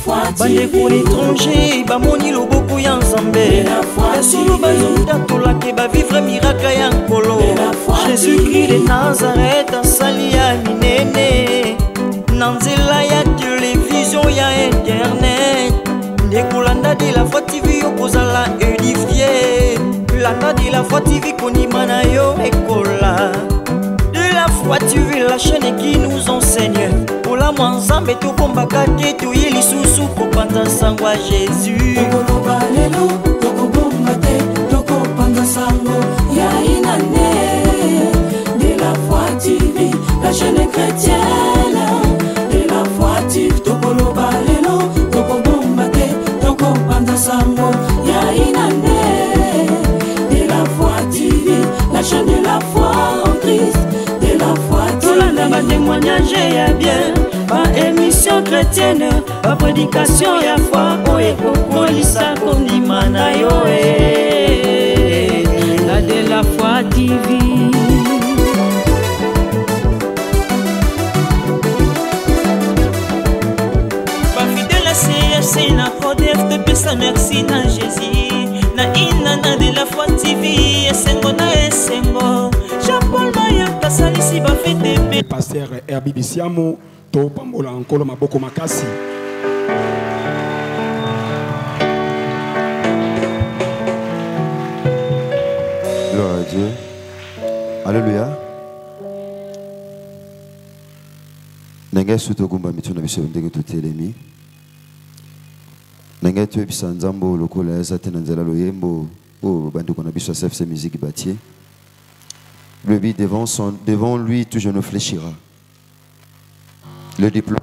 bande pour l'étranger bamoni loboko ya nzambe esolo bazotatola ke bavivre miracle ya nkolo Jésus-Christ de Nazareth asali ya minene na nzela ya télévision ya internet ndekolanda de la Foi TV okozala édifié landa de la Foi TV konima na yo ekola de la Foi TV la chaîne qui nous enseigne pour la mwanzambe tokombaka te toye lisusu kopanda sango ya Jésus tokoloba lelo tokobomba te tokopanda sango ya inane de la Foi TV la chaîne chrétienne de la Foi TV tokoloba lelo tokobomba te tokopanda sango ya inane de la Foi TV la chaîne de la foi en Christ de la Foi TV tolanda ba témoignage ya bien ba émission chrétienne ba prédication ya foi oye kokolisa kondima na yo la de la Foi TV ba fidèle à CFC na Codef te pesa merci na Jésus na inana de la Foi TV esengo na esengo Jean-Paul Mayaka salisi ba fete pasteur Herbie Bisiamo to pambola nkolo maboko makasi gloire à Dieu. Alléluia. Nenge suto kumba mituna biso ndenge tutelemi. Nenge tu ebisa nzambo lokola eza te na nzela loyembo o bandeko na biso CFC musique bâtier. Le but devant lui tout genou fléchira. Le diplôme,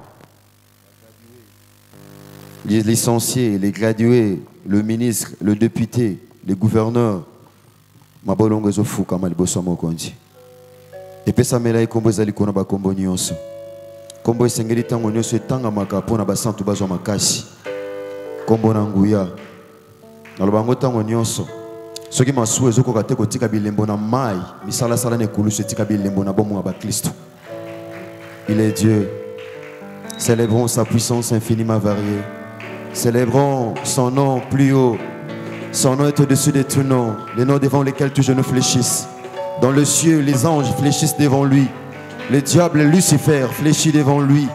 les licenciés, les gradués, le ministre, le député, les gouverneurs, mabolongo ezofu kama liboso mokonzi. Epesa mela ikombo ezali kona ba kombo nyonso. Kombo esengeli tango nyonso etanga makapo na basantu bazwa makasi. Kombo na nguya. Na lobango tango nyonso. Soki masuwe ezokoka te kotika bilembo na mai, misala sala ne kulusu etika bilembo na bomo ba Kristo. Il est Dieu. Célébrons sa puissance infiniment variée. Célébrons son nom plus haut. Son nom est au-dessus de tout nom. Les noms devant lesquels tous genoux fléchissent. Dans le ciel, les anges fléchissent devant lui. Le diable, Lucifer, fléchit devant lui.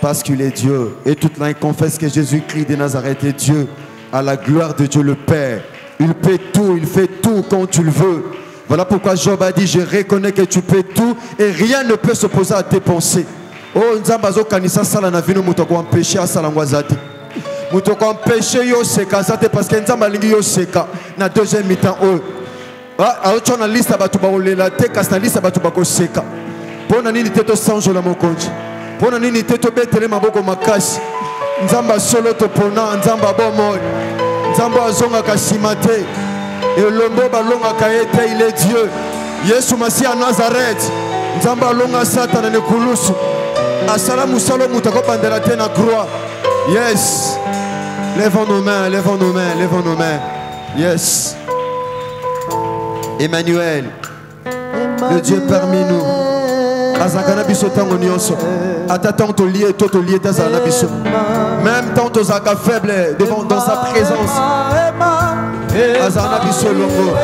Parce qu'il est Dieu. Et toute l'un confesse que Jésus-Christ de Nazareth est Dieu. À la gloire de Dieu le Père. Il peut tout, il fait tout quand tu le veux. Voilà pourquoi Job a dit, je reconnais que tu peux tout et rien ne peut s'opposer à tes pensées. Oh, nzambazo kanisa sala na vino muto ko empêcher asala ngwazati. Muto ko empêcher yo seka zate parce que nzamba lingi yo seka na deuxième mi-temps oh. Ah, autre na liste batu ba olela te kas na liste batu ba ko seka. Pona nini teto sanjo la mokonji. Pona nini teto betele maboko makasi. Nzamba solo to pona nzamba bomo. Nzamba azonga kasimate. Et l'ombo balonga kaete il est Dieu. Yesu Masi à Nazareth. Nzamba longa Satan ne kulusu. Asala musalo mutako bandela te na croix. Yes. Lèvons nos mains, lèvons nos mains, lèvons nos mains. Yes. Emmanuel. Le Dieu parmi nous. Azakana biso tango nyonso. Attends to lié tazana biso. Même tant aux aka faible devant dans sa présence. Azana biso longo.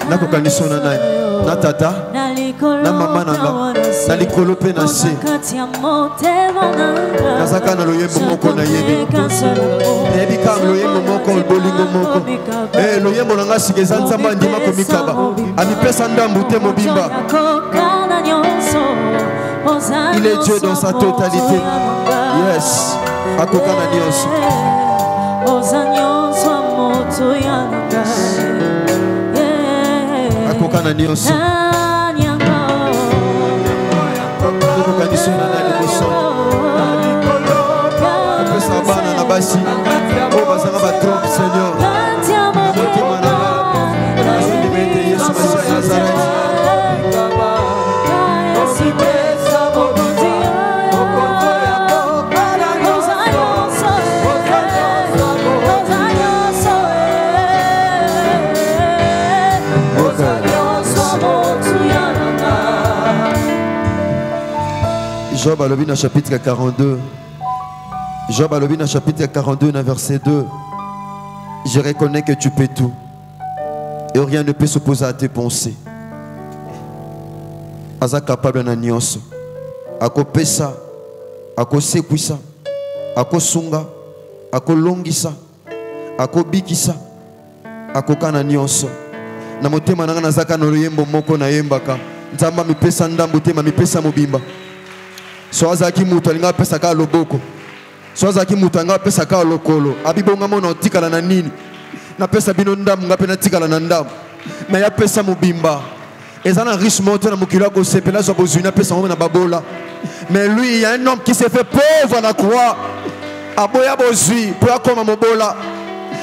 Nakokanisona naye na tata na mama nanga na likolo pe na se nazaka na loyembo moko na yebi yebi kam loyembo moko bolingo moko loyembo nanga sikeza nzamba ndima komikaba amipesa ndambu te mobimba. Il est Dieu dans sa totalité. Yes, akokana nyonso akokana nyonso tokokanisona na liboso opesa bana na basi oyo bazanga batrompe Seigneur motema nanga nazondimete Job Alobina chapitre 42. Job Alobina chapitre 42, verset 2. Je reconnais que tu peux tout. Et rien ne peut s'opposer à tes pensées. Aza capable na nyonso. Ako pesa, ako sekwisa, ako sunga, ako longisa, ako bikisa, ako kana nyonso. Na motema nanga nazaka no yembo moko na yembaka. Nzamba mipesa ndambu tema mipesa mobimba. So azaki mutu alinga pesa ka loboko. So azaki mutu anga pesa ka lokolo. Abibonga mona otikala na nini? Na pesa bino ndamu ngape na tikala na ndamu. Na ya pesa mobimba. Ezana riche monte na mukila ko sepela so bozuna pesa na babola. Mais lui, il y a un homme qui s'est fait pauvre à la croix. Aboya bozui pour comme mobola.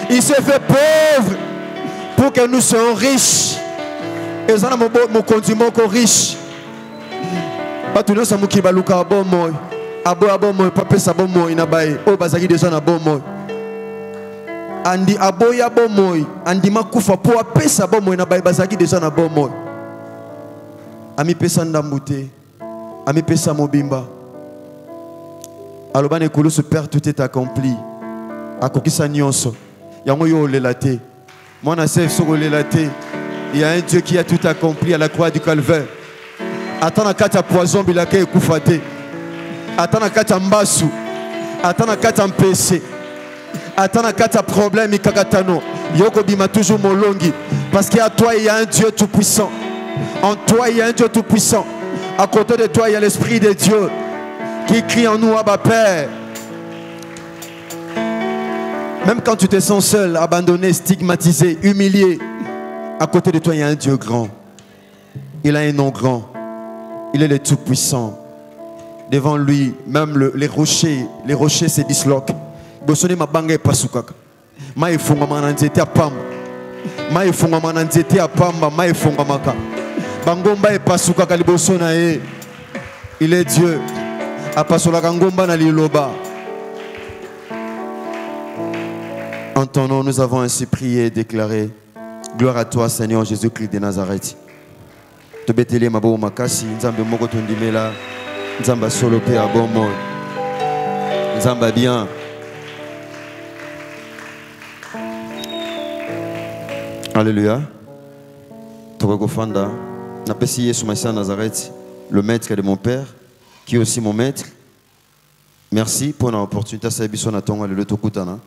Il s'est fait pauvre pour que nous soyons riches. Ezana mo condiment ko riche. Batuno sa mukiba luka bon moy. Aboya bon moy pa pesa bon moy na baye. O bazaki déjà na bon moy. Andi aboya bon moy, andi makufa pour pesa bon moy na baye bazaki déjà na bon moy. Ami pesa ndambute, ami pesa mobimba. Alors bane kolo se perd, tout est accompli. Akokisa nyonso. Yango yo lelate. Moi na sef so lelate. Il y a un Dieu qui a tout accompli à la croix du Calvaire. Atana kata poison bilake ekufate. Atana kata mbasu. Atana kata mpese. Atana kata problème ikakatano. Yoko bima toujours molongi. Parce qu'à toi il y a un Dieu tout puissant. En toi il y a un Dieu tout puissant. À côté de toi il y a l'Esprit de Dieu qui crie en nous Abba Père. Même quand tu te sens seul, abandonné, stigmatisé, humilié, à côté de toi il y a un Dieu grand. Il a un nom grand. Il est le tout puissant. Devant lui, même les rochers se disloquent. Bosone mabanga pasukaka. Ma ifunga mananzete apamba. Ma ifunga mananzete apamba, ma ifunga maka. Bangomba e pasukaka libosona e. Il est Dieu. Apasola kangomba na liloba. En ton nom, nous avons ainsi prié et déclaré: gloire à toi, Seigneur Jésus-Christ de Nazareth. Tobetele mabo makasi, nzambe moko tondimela, nzamba solo pe abomo. Nzamba bien. Alléluia. Tokofanda, napesi Yesu Masia Nazareth, le maître de mon père, qui est aussi mon maître. Merci pour l'opportunité de biso na tonga le tokutana.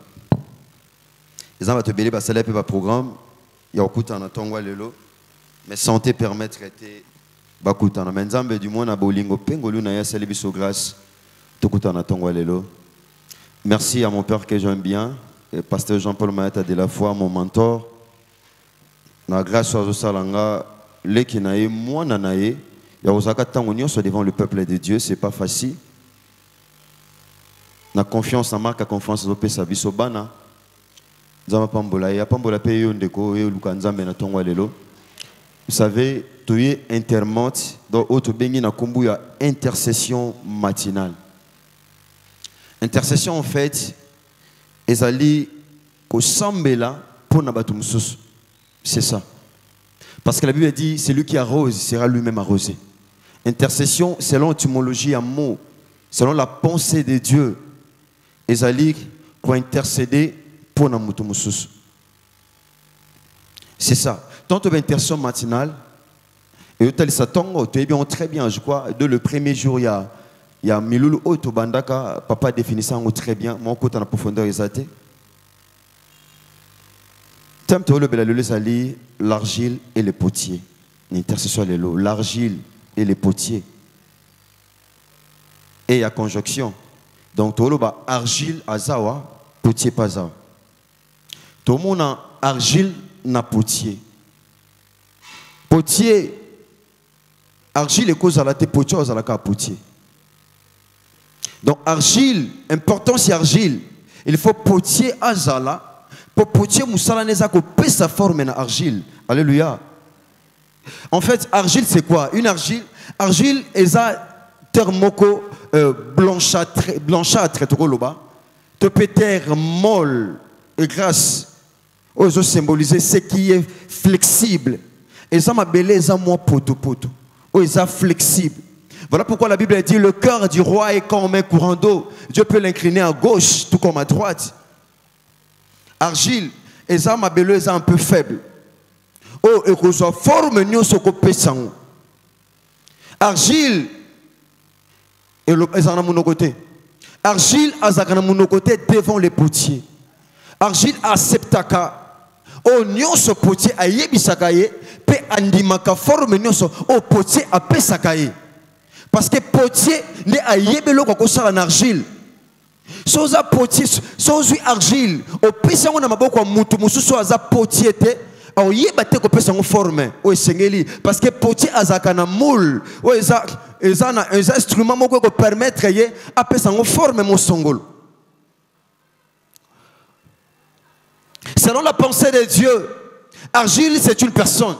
Ezamba te beli ba sala pe ba programme ya okutana tonga lelo. Mais santé permettre été ba kutana. Mais nzambe du monde na bolingo pengolu na ya sala biso grâce tokutana tonga lelo. Merci à mon père que j'aime bien, pasteur Jean-Paul Mayata de la foi, mon mentor. Na grâce à Zosalanga, les qui naïe, moi nanaïe, ya osaka tango nyonso devant le peuple de Dieu, c'est pas facile. Na confiance, na marque à confiance au pesa biso bana. Nzamba pambola ya pambola pe yo ndeko yo luka nzambe na tongo lelo. Vous savez, tu es intermante dans autre bengi na kombu ya intercession matinale. Intercession en fait, ezali ko sambela pour na batu mususu. C'est ça. Parce que la Bible dit, celui qui arrose sera lui-même arrosé. Intercession, selon l'étymologie à mot, selon la pensée de Dieu, ezali ko intercéder pour na mutu mususu. C'est ça. Tant que l'intercession matinale, et tu es bien très bien, je crois, de le premier jour, il y a Miloul Oto Bandaka, papa définit ça très bien, mon côté en profondeur exalté. L'argile et les potiers. L'intercession de l'eau, l'argile et les potiers. Et il y a conjonction. Donc, tu as argile azawa, potier pazawa. Tout le monde a argile na potier. Potier, argile est cause à la té potier à la potier. Donc, argile, important c'est argile. Il faut potier azala. Pour potier moussala neza ko pèse sa forme na argile. Alléluia. En fait, argile c'est quoi? Une argile, argile est un thermoco blanchâtre to loba. Te péter molle et grasse. Ozo symboliser ce qui est flexible. Et ça m'a belé ça moi poto. Oh, ça flexible. Voilà pourquoi la Bible dit le cœur du roi est comme un courant d'eau. Dieu peut l'incliner à gauche tout comme à droite. Argile, les âmes abeleuses un peu faibles. Oh, et qu'on soit forme nous ce qu'on peut sans. Argile, et les âmes à mon côté. Argile, à mon côté devant les potiers. Argile acceptaka. Oh, nous ce potier a yebisakaye, pe andimaka forme nous ce oh potier a pesakaye. Parce que potier n'est à yebelo kako sa en argile. Soza potier, sozu argile. Au pesa on a maboko mutu mususu aza potier te. Au yebate ko pesa on forme. O sengeli parce que potier azaka na moule. O eza na un instrument moko ko permettre ye a pesa on forme mon songolo. Selon la pensée de Dieu, argile c'est une personne.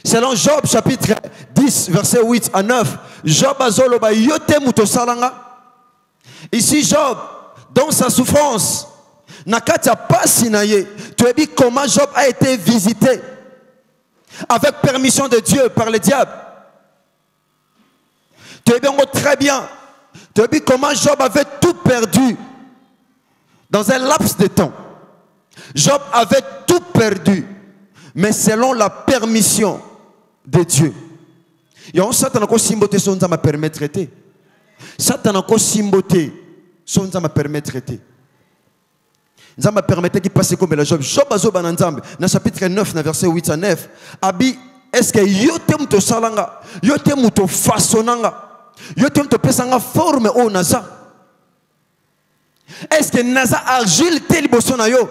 Selon Job chapitre 10 verset 8 à 9, Job azoloba yote muto salanga. Ici Job dans sa souffrance nakati pasi na ye, tu as vu comment Job a été visité avec permission de Dieu par le diable. Tu as vu très bien. Tu as vu comment Job avait tout perdu dans un laps de temps. Job avait tout perdu, mais selon la permission de Dieu. Et on Satan a simboté son ma permettre traiter. Satan a simboté son ma permettre traiter. Nzamba permettait qu'il passe comme la Job. Job a zoba nzambe. Dans chapitre 9, verset 8 à 9. Abi, est-ce que yote muto salanga, yote muto façonanga, yote muto pesanga forme o naza. Est-ce que naza argile tel bosona yo?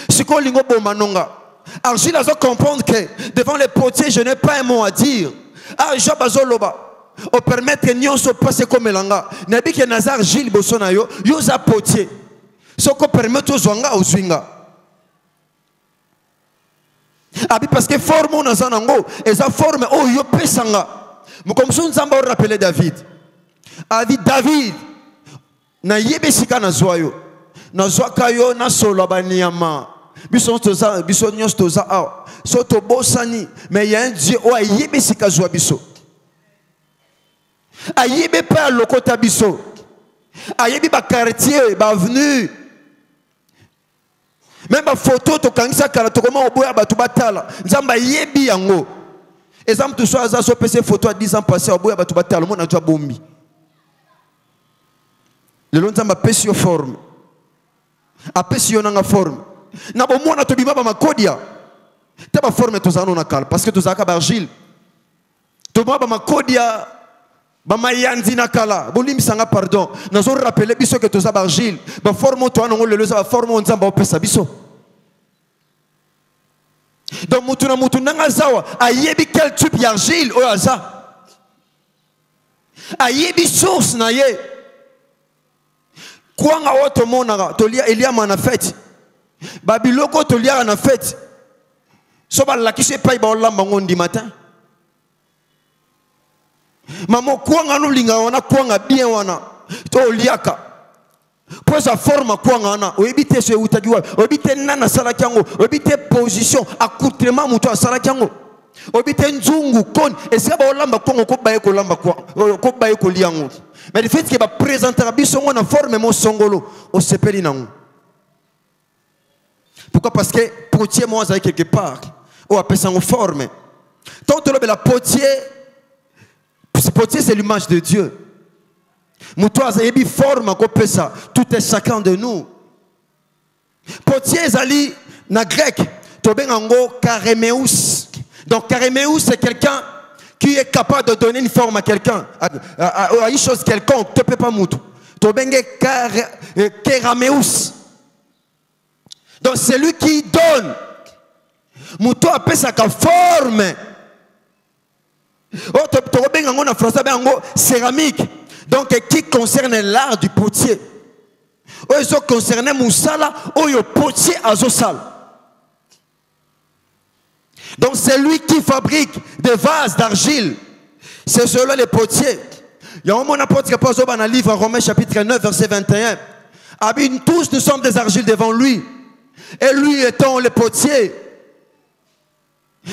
Si qu'on lingo bomanonga. Argile a comprendre que devant les potiers, je n'ai pas un mot à dire. Ah, Job a zoloba. O permettre que nyon se passe comme langa. Nabi que naza argile bosona yo, yo za potier. Ce qu'on permet aux zwanga au swinga. Abi parce que forme on a zanango et sa forme oh yo pesanga. Mais comme ça nous avons rappelé David. Abi David na yebe sika na zoyo. Na zoaka yo na solo baniama. Bison toza bison nyos toza a. Soto bosani mais il y a un Dieu oh yebe sika zoa biso. A yebe pas lokota biso. A yebe ba quartier ba avenue. Même ma photo to kangisa kala to comment oboya batu batala nzamba yebi yango exemple to so aza so pese photo à 10 ans passé oboya batu batala mo na twa bombi le long nzamba pesi yo forme a pesi yo nanga forme na bo mona to bima ba makodia te ba forme to zano na kala parce que to zaka ba argile to ba makodia ba mayanzi na kala bolim sanga pardon nazo rappeler biso que to za argile ba forme to anongo le za forme nzamba opesa biso donc mutu nanga zawa ayebi quel type d'argile o aza ayebi source na ye kwanga oto monaka to lia elia mana fête babiloko to lia na fête so ba lakise pai ba olamba ngondi matin. Maman kwanga no linga wana kwanga bien wana to liaka pour sa forme kwanga na obite se utajiwa obite nana sala kyango obite position accoutrement muto asala kyango obite nzungu kon esa ba olamba kwanga ko baye ko lamba ko baye ko liango mais le fait que ba présenter biso ngona forme mon songolo o sepeli nango. Pourquoi? Parce que potier moi ça quelque part ou appelle ça en forme tant que la potier. Potier, c'est l'image de Dieu. Moutoua zayebi forme comme ça. Tout est chacun de nous. Potier zali na grec. Tobengango karemeus. Donc karemeus c'est quelqu'un qui est capable de donner une forme à quelqu'un, à une chose quelconque. Tu peux pas moutou. Tobenge kerameus. Donc c'est lui qui donne. Moutou appelle ça ka forme. Oh, en français, céramique. Donc, qui concerne l'art du potier. Oh, ils sont concernés moussala, oh, le potier azosal. Donc, c'est lui qui fabrique des vases d'argile. C'est cela les potiers. Il y a un mon apôtre qui passe dans le livre en Romains chapitre 9, verset 21. Abine, tous nous sommes des argiles devant lui. Et lui étant le potier.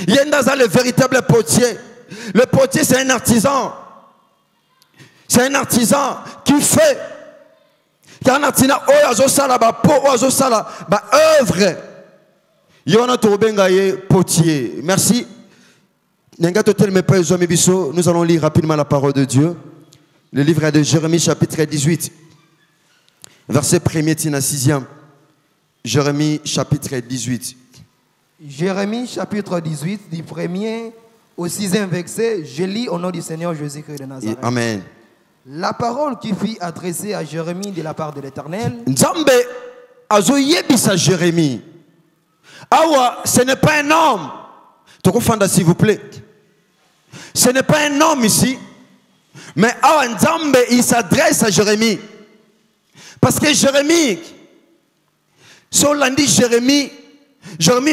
Yendaza le véritable potier. Le potier, c'est un artisan. C'est un artisan qui fait. C'est un artisan qui œuvre. Potier. Merci. Nous allons lire rapidement la parole de Dieu. Le livre de Jérémie, chapitre 18. Verset 1er à 6e. Jérémie, chapitre 18. Jérémie, chapitre 18, du 1er au 6e verset. Je lis au nom du Seigneur Jésus-Christ de Nazareth. Amen. La parole qui fut adressée à Jérémie de la part de l'Éternel. Nzambe azoyebisa Jérémie. Awa, ce n'est pas un homme. Tokofanda, s'il vous plaît. Ce n'est pas un homme ici. Mais Awa Nzambe, il s'adresse à Jérémie. Parce que Jérémie, si on l'a dit Jérémie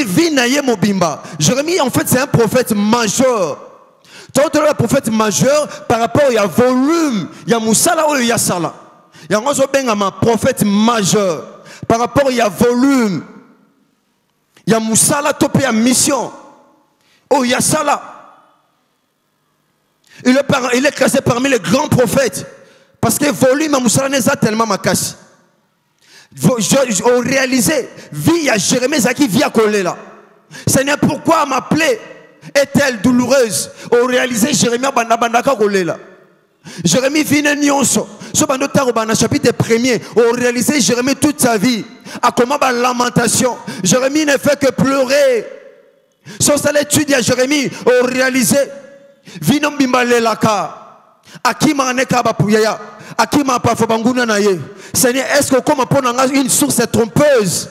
vit naïe mobimba. Jérémie, en fait, c'est un prophète majeur. Tant le prophète majeur par rapport au volume, il y a Moussala ou il y a Sala. Il y a un prophète majeur par rapport au volume. Il y a Moussala topé à mission. Oh, il y a Sala. Il est classé parmi les grands prophètes. Parce que volume à Moussala n'est pas tellement ma casse. Au réalisé, vie à Jérémie Zaki via Kolela. Seigneur, pourquoi m'appeler est-elle douloureuse? Au réalisé, Jérémie Bandaka Kolela. Jérémie vine nyonso. Chapitre 1er. Au réalisé, Jérémie toute sa vie. A comment la lamentation. Jérémie ne fait que pleurer. Sur cette étude à Jérémie, au réalisé, vino bimbalelaka. Akima aneka bapuyaya. Akima pafobanguna naye. Seigneur, est-ce que comme on une source trompeuse?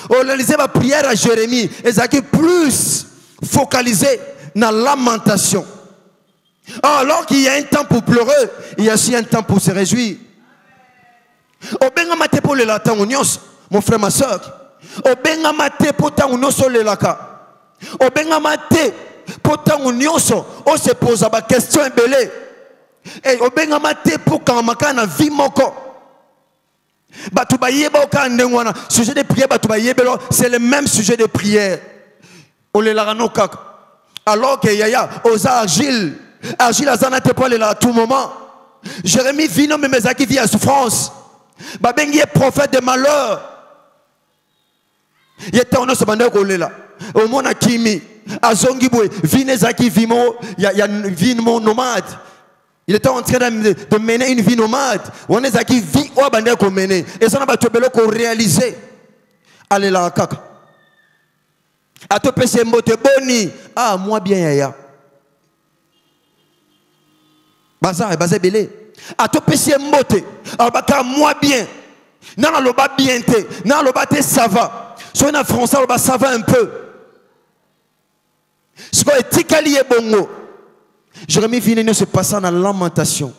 Au réalisé ma prière à Jérémie, et plus focalisé dans la lamentation. Alors qu'il y a un temps pour pleurer, il y a aussi un temps pour se réjouir. Au bengamate pour le latin, mon frère, ma soeur. Au bengamate pour ta unioso le laka. Au bengamate pour ta unioso, on se pose la question belée. Et au bengamate pour quand na vie moko. Sujet de prière, c'est le même sujet de prière. Alors que Yaya, aux argile Azana te parle là à tout moment. Jérémie vit non mais qui vit à souffrance. Babengi est prophète de malheur. Il était en os bandé là. Au monde à Kimi, à Zongibwe, Vinezaki Vimo, il y a Vimo nomade. Il était en train de mener une vie nomade. On est qui vit au bandé qu'on menait. Et ça n'a pas été qu'on réalisé. Allez là, kaka. A te pese mbote boni. Ah, moi bien yaya. Bazar et bazar belé. A te pese mbote. Albaka moi bien. Nan aloba bien te. Nan aloba te ça va. Soit en français aloba ça va un peu. Ce qu'on est tikali et bongo. Jérémie Vinenios se passant dans la lamentation.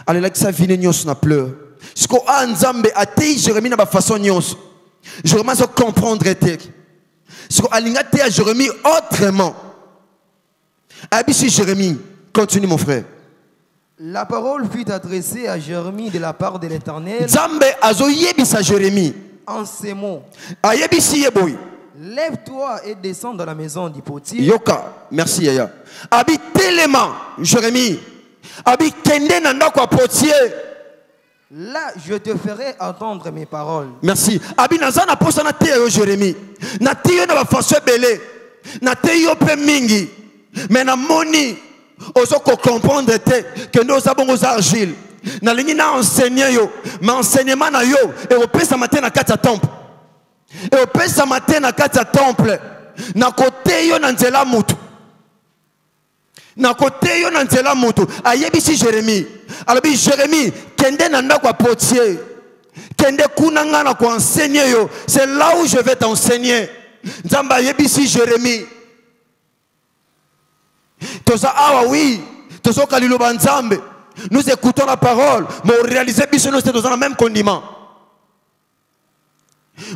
Allez là que ça Vinenios n'a pleure. Ce qu'on a en Zambé a té Jérémie n'a pas façon nios. Jérémie se comprendre était. Ce qu'on a l'ingate à Jérémie autrement. Abissi Jérémie, continue mon frère. La parole fut adressée à Jérémie de la part de l'Éternel. Zambé azo yebisa Jérémie. En ces mots. Ayebisi yeboy. Lève-toi et descends dans la maison du potier. Yoka, merci Yaya. Abi tellement, Jérémie. Abi kende nanda kwa potier. Là, je te ferai entendre mes paroles. Merci. Abi nazana posa na te yo Jérémie. Na te yo na ba faso belé. Na te yo pe mingi. Mais na moni ozo ko comprendre te que nous avons aux argiles. Na lingi na enseigner yo, mais enseignement na yo et au pesa matin na kata temple. Et au pesa matin na kata temple. Na côté yo na nzela mutu. Na côté yo na nzela mutu. Ayebisi Jérémie. Alors Jérémie, kende nanda kwa potier. Kende kunanga na kwa enseigner yo. C'est là où je vais t'enseigner. Nzamba ayebisi Jérémie. Toza awa oui. Tozo kalilo banzambe. Nous écoutons la parole, mais on réalise que nous sommes dans le même condiment.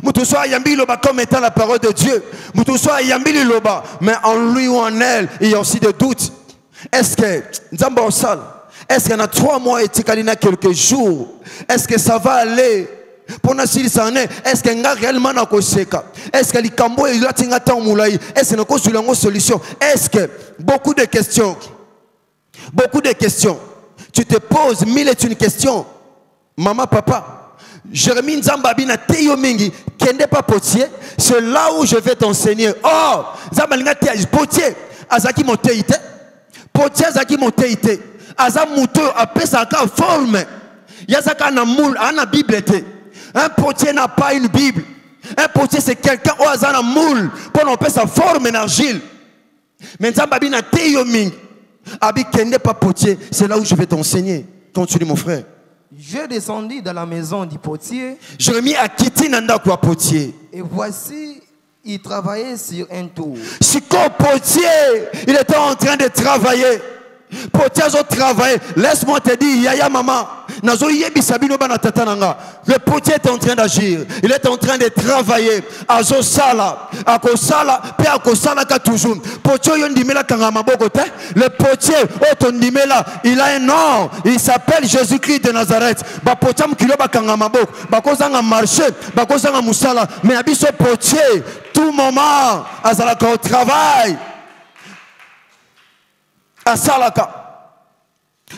Moutousoa yambi loba comme étant la parole de Dieu. Moutousoa yambi loba, mais en lui ou en elle, il y a aussi des doutes. Est-ce que Nzamba Osal, est-ce qu'il y en a 3 mois et Tikalina quelques jours? Est-ce que ça va aller? Pour nous s'il s'en est, est-ce qu'il y a réellement un koseka? Est-ce que les cambo et l'atinga tant moulaï? Est-ce qu'il y a une solution? Est-ce que beaucoup de questions? Beaucoup de questions. Tu te poses mille et une questions. Maman, papa, Jérémie Nzambabi na teyo mingi, kende pas potier, c'est là où je vais t'enseigner. Oh, Nzambalinga te potier, azaki moteite, potier azaki moteite, azam muto apesa ka forme, yazaka na moule, ana Bible te. Un potier n'a pas une Bible. Un potier c'est quelqu'un où azana moule, pour on peut sa forme en argile. Mais Nzambabi na teyo mingi, abi kende pas potier, c'est là où je vais t'enseigner. Continue mon frère. Je descendis dans la maison du potier. Jérémie a quitté Nanda quoi potier. Et voici, il travaillait sur un tour. Siko potier, il était en train de travailler. Potier a travaillé. Laisse-moi te dire, yaya maman. Le potier était en train d'agir. Il était en train de travailler. Azo sala, akosala, pe akosala ka toujours. Potier yondimela kangama bokote. Le potier otondimela, il a un nom. Il s'appelle Jésus-Christ de Nazareth. Ba potier mkilo ba kangama bok. Ba kozanga marché, ba kozanga musala. Mais abiso potier, tout moment, azalaka au travail. À Salaka.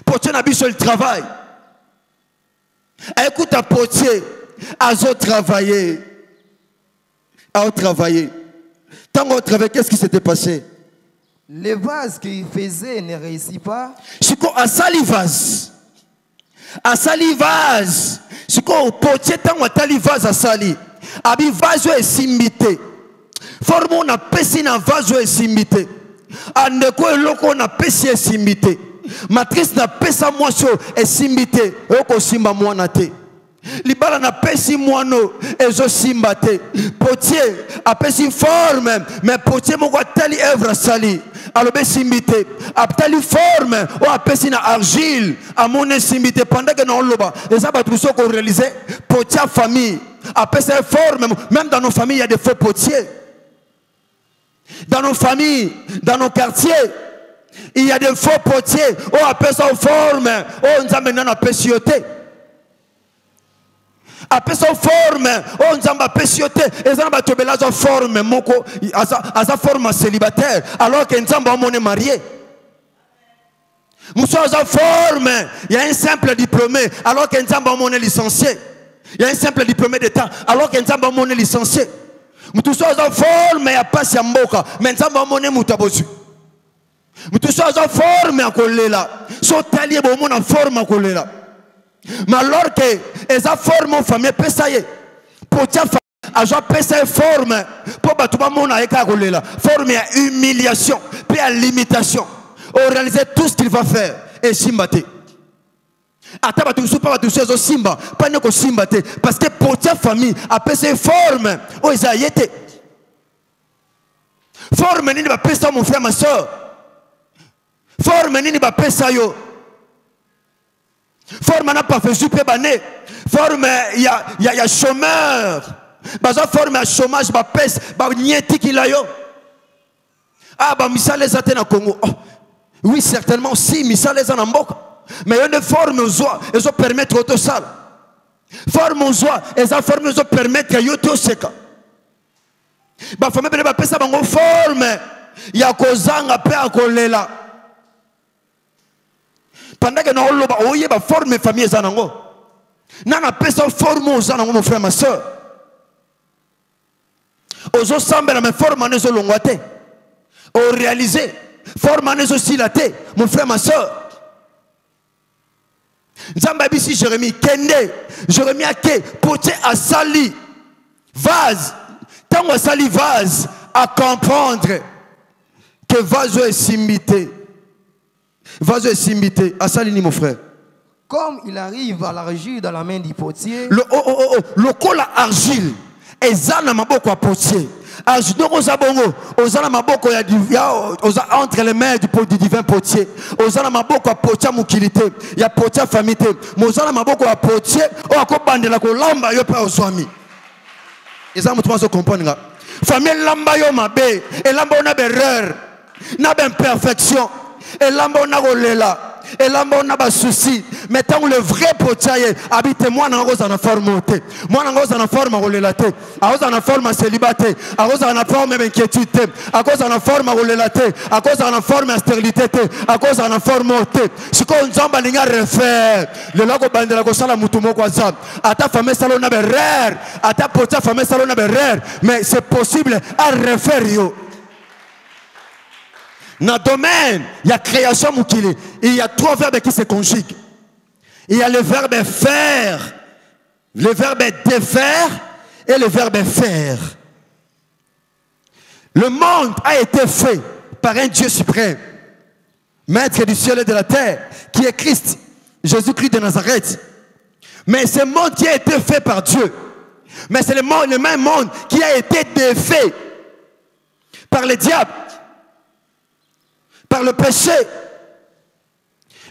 Potier n'a pas le travail. Écoute à potier. Azo travailler. A travailler. Tant qu'on travaille, qu'est-ce qui s'était passé? Les vases qu'il faisait ne réussit pas. C'est quoi à salivase? À salivase. C'est quoi potier tant qu'on talivase à sali. Abi vase est simbité. Formons na pesina vase est simbité. Andeko eloko na pesi esimbité. Matrice na pesa mwaso esimbité. Oko simba mwana te. Libala na pesi mwano ezo simba te. Potier a pesi forme. Mais potier moko tali œuvre sali. Alobe simbité. A tali forme. O a pesi na argile. A mone simbité. Pendant que na oloba. Et ça va tout ça qu'on réalise. Potier famille. A pesi forme. Même dans nos familles il y a des faux potiers. Dans nos familles, dans nos quartiers, il y a des faux potiers. Oh, appelle ça forme. Oh, nous avons une pécioté. Appelle ça forme. Oh, nous avons pécioté. Et ça, nous avons forme. Moko, asa forme célibataire. Alors que nous avons marié. Nous sommes en forme. Il y a un simple diplômé. Alors que nous avons licencié. Il y a un simple diplômé d'État. Alors que nous avons licencié. Mutu soza forme ya pasi ya mboka menzamba mone mutabosu mutu soza forme ya kolela so talie bo mona forme ya kolela malor que eza forme famille pesa ye potia ajo pesa forme po batu ba mona eka kolela forme ya humiliation puis à limitation au réaliser tout ce qu'il va faire et simbate ata batu supa batu sezo simba pas ne ko simba te parce que pour ta famille a pesa forme o ezayete forme nini ba pesa mon frère ma soeur forme nini ba pesa yo forme n'a pas fait super bané forme il y a chômeur baza forme à chômage ba pesa ba nieti kilayo ah ba misale zate na Congo oh, oui certainement si misale za na mboka. Mais il y a une forme aux oies, elles ont permettre auto sale. Forme aux oies, elles ont forme aux permettre à yoto seka. Ba famille bele ba pesa bango forme ya kozanga pe akolela. Pendant que na oloba oye ba forme famille zanango. Nana pesa forme aux zanango mon frère ma soeur. Ozo sambela me forme nezo longwate. O réaliser forme nezo silate mon frère ma soeur. Nzamba bisi Jérémie kende Jérémie ake potier a sali vase tant a sali vase à comprendre que vase est simbité a sali ni mon frère comme il arrive à l'argile dans la main du potier le col à argile ezana maboko a potier ajidoko zabongo ozana maboko ya entre les mains du divin potier ozana maboko a potier mukilité ya potier famille mozana maboko a potier o akobandela ko lamba yo pa oswami ezana mutu maso comprendre famille lamba yo mabe et lamba ona berreur na ben perfection et lamba ona kolela et là on a pas souci mais tant le vrai potier habite moi dans rose en forme moi dans rose en forme relaté à cause en forme célibataire à cause en forme inquiétude à cause en forme relaté à cause en forme stérilité à cause en forme ce qu'on zamba linga refaire le lago bandela ko sala mutu moko azam ata femme salon na berrer ata potia femme salon na berrer mais c'est possible à refaire yo. Dans le domaine, il y a création moukili. Il y a trois verbes qui se conjuguent. Il y a le verbe faire, le verbe défaire et le verbe faire. Le monde a été fait par un Dieu suprême, maître du ciel et de la terre, qui est Christ, Jésus-Christ de Nazareth. Mais ce monde qui a été fait par Dieu, mais c'est le même monde qui a été défait par le diable, par le péché.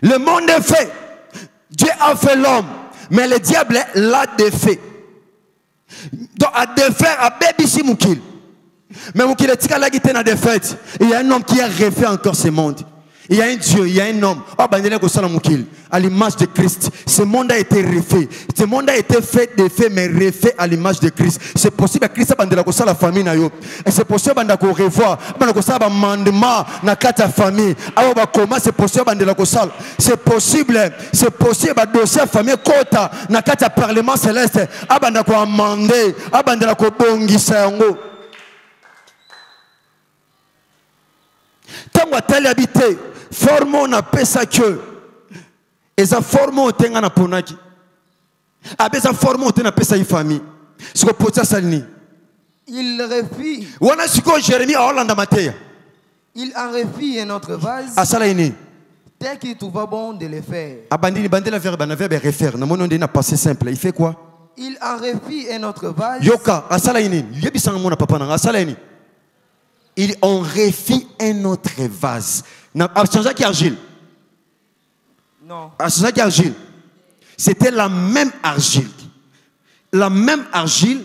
Le monde est fait. Dieu a fait l'homme, mais le diable l'a défait. Donc à défaire à Bébissi Moukil. Mais Moukil est tika la guité na défaite. Il y a un homme qui a refait encore ce monde. Il y a un Dieu, il y a un homme. Oh, bandele ko sala Moukil. À l'image de Christ. Ce monde a été refait. Ce monde a été fait, défait, mais refait à l'image de Christ. C'est possible que Christ bandela ko sala famille na yo. Et c'est possible bandela ko revoir. Bandela ko sala mandement na kata famille. Awa ba comment c'est possible bandela ko sala. C'est possible ba dossier famille kota na kata parlement céleste. Abanda ko amender, abandela ko bongisa yango. Tant que habité, formons na pesa que et ça formons tenga na ponaki. Abe ça formons tenga pesa y famille. Ce que potia salini. Il refit. Wana siko Jérémie a Hollande matéya. Il en refit un autre vase. Asala ini. Tel qu'il trouva bon de le faire. Abandini bandela verbe na verbe refaire. Na mono ndena passé simple. Il fait quoi? Il en refit un autre vase. Yoka asala ini. Yebisanga mona papa na asala ini. Il en refit un autre vase. A changé qui argile? Non. A changé qui argile? C'était la même argile. La même argile,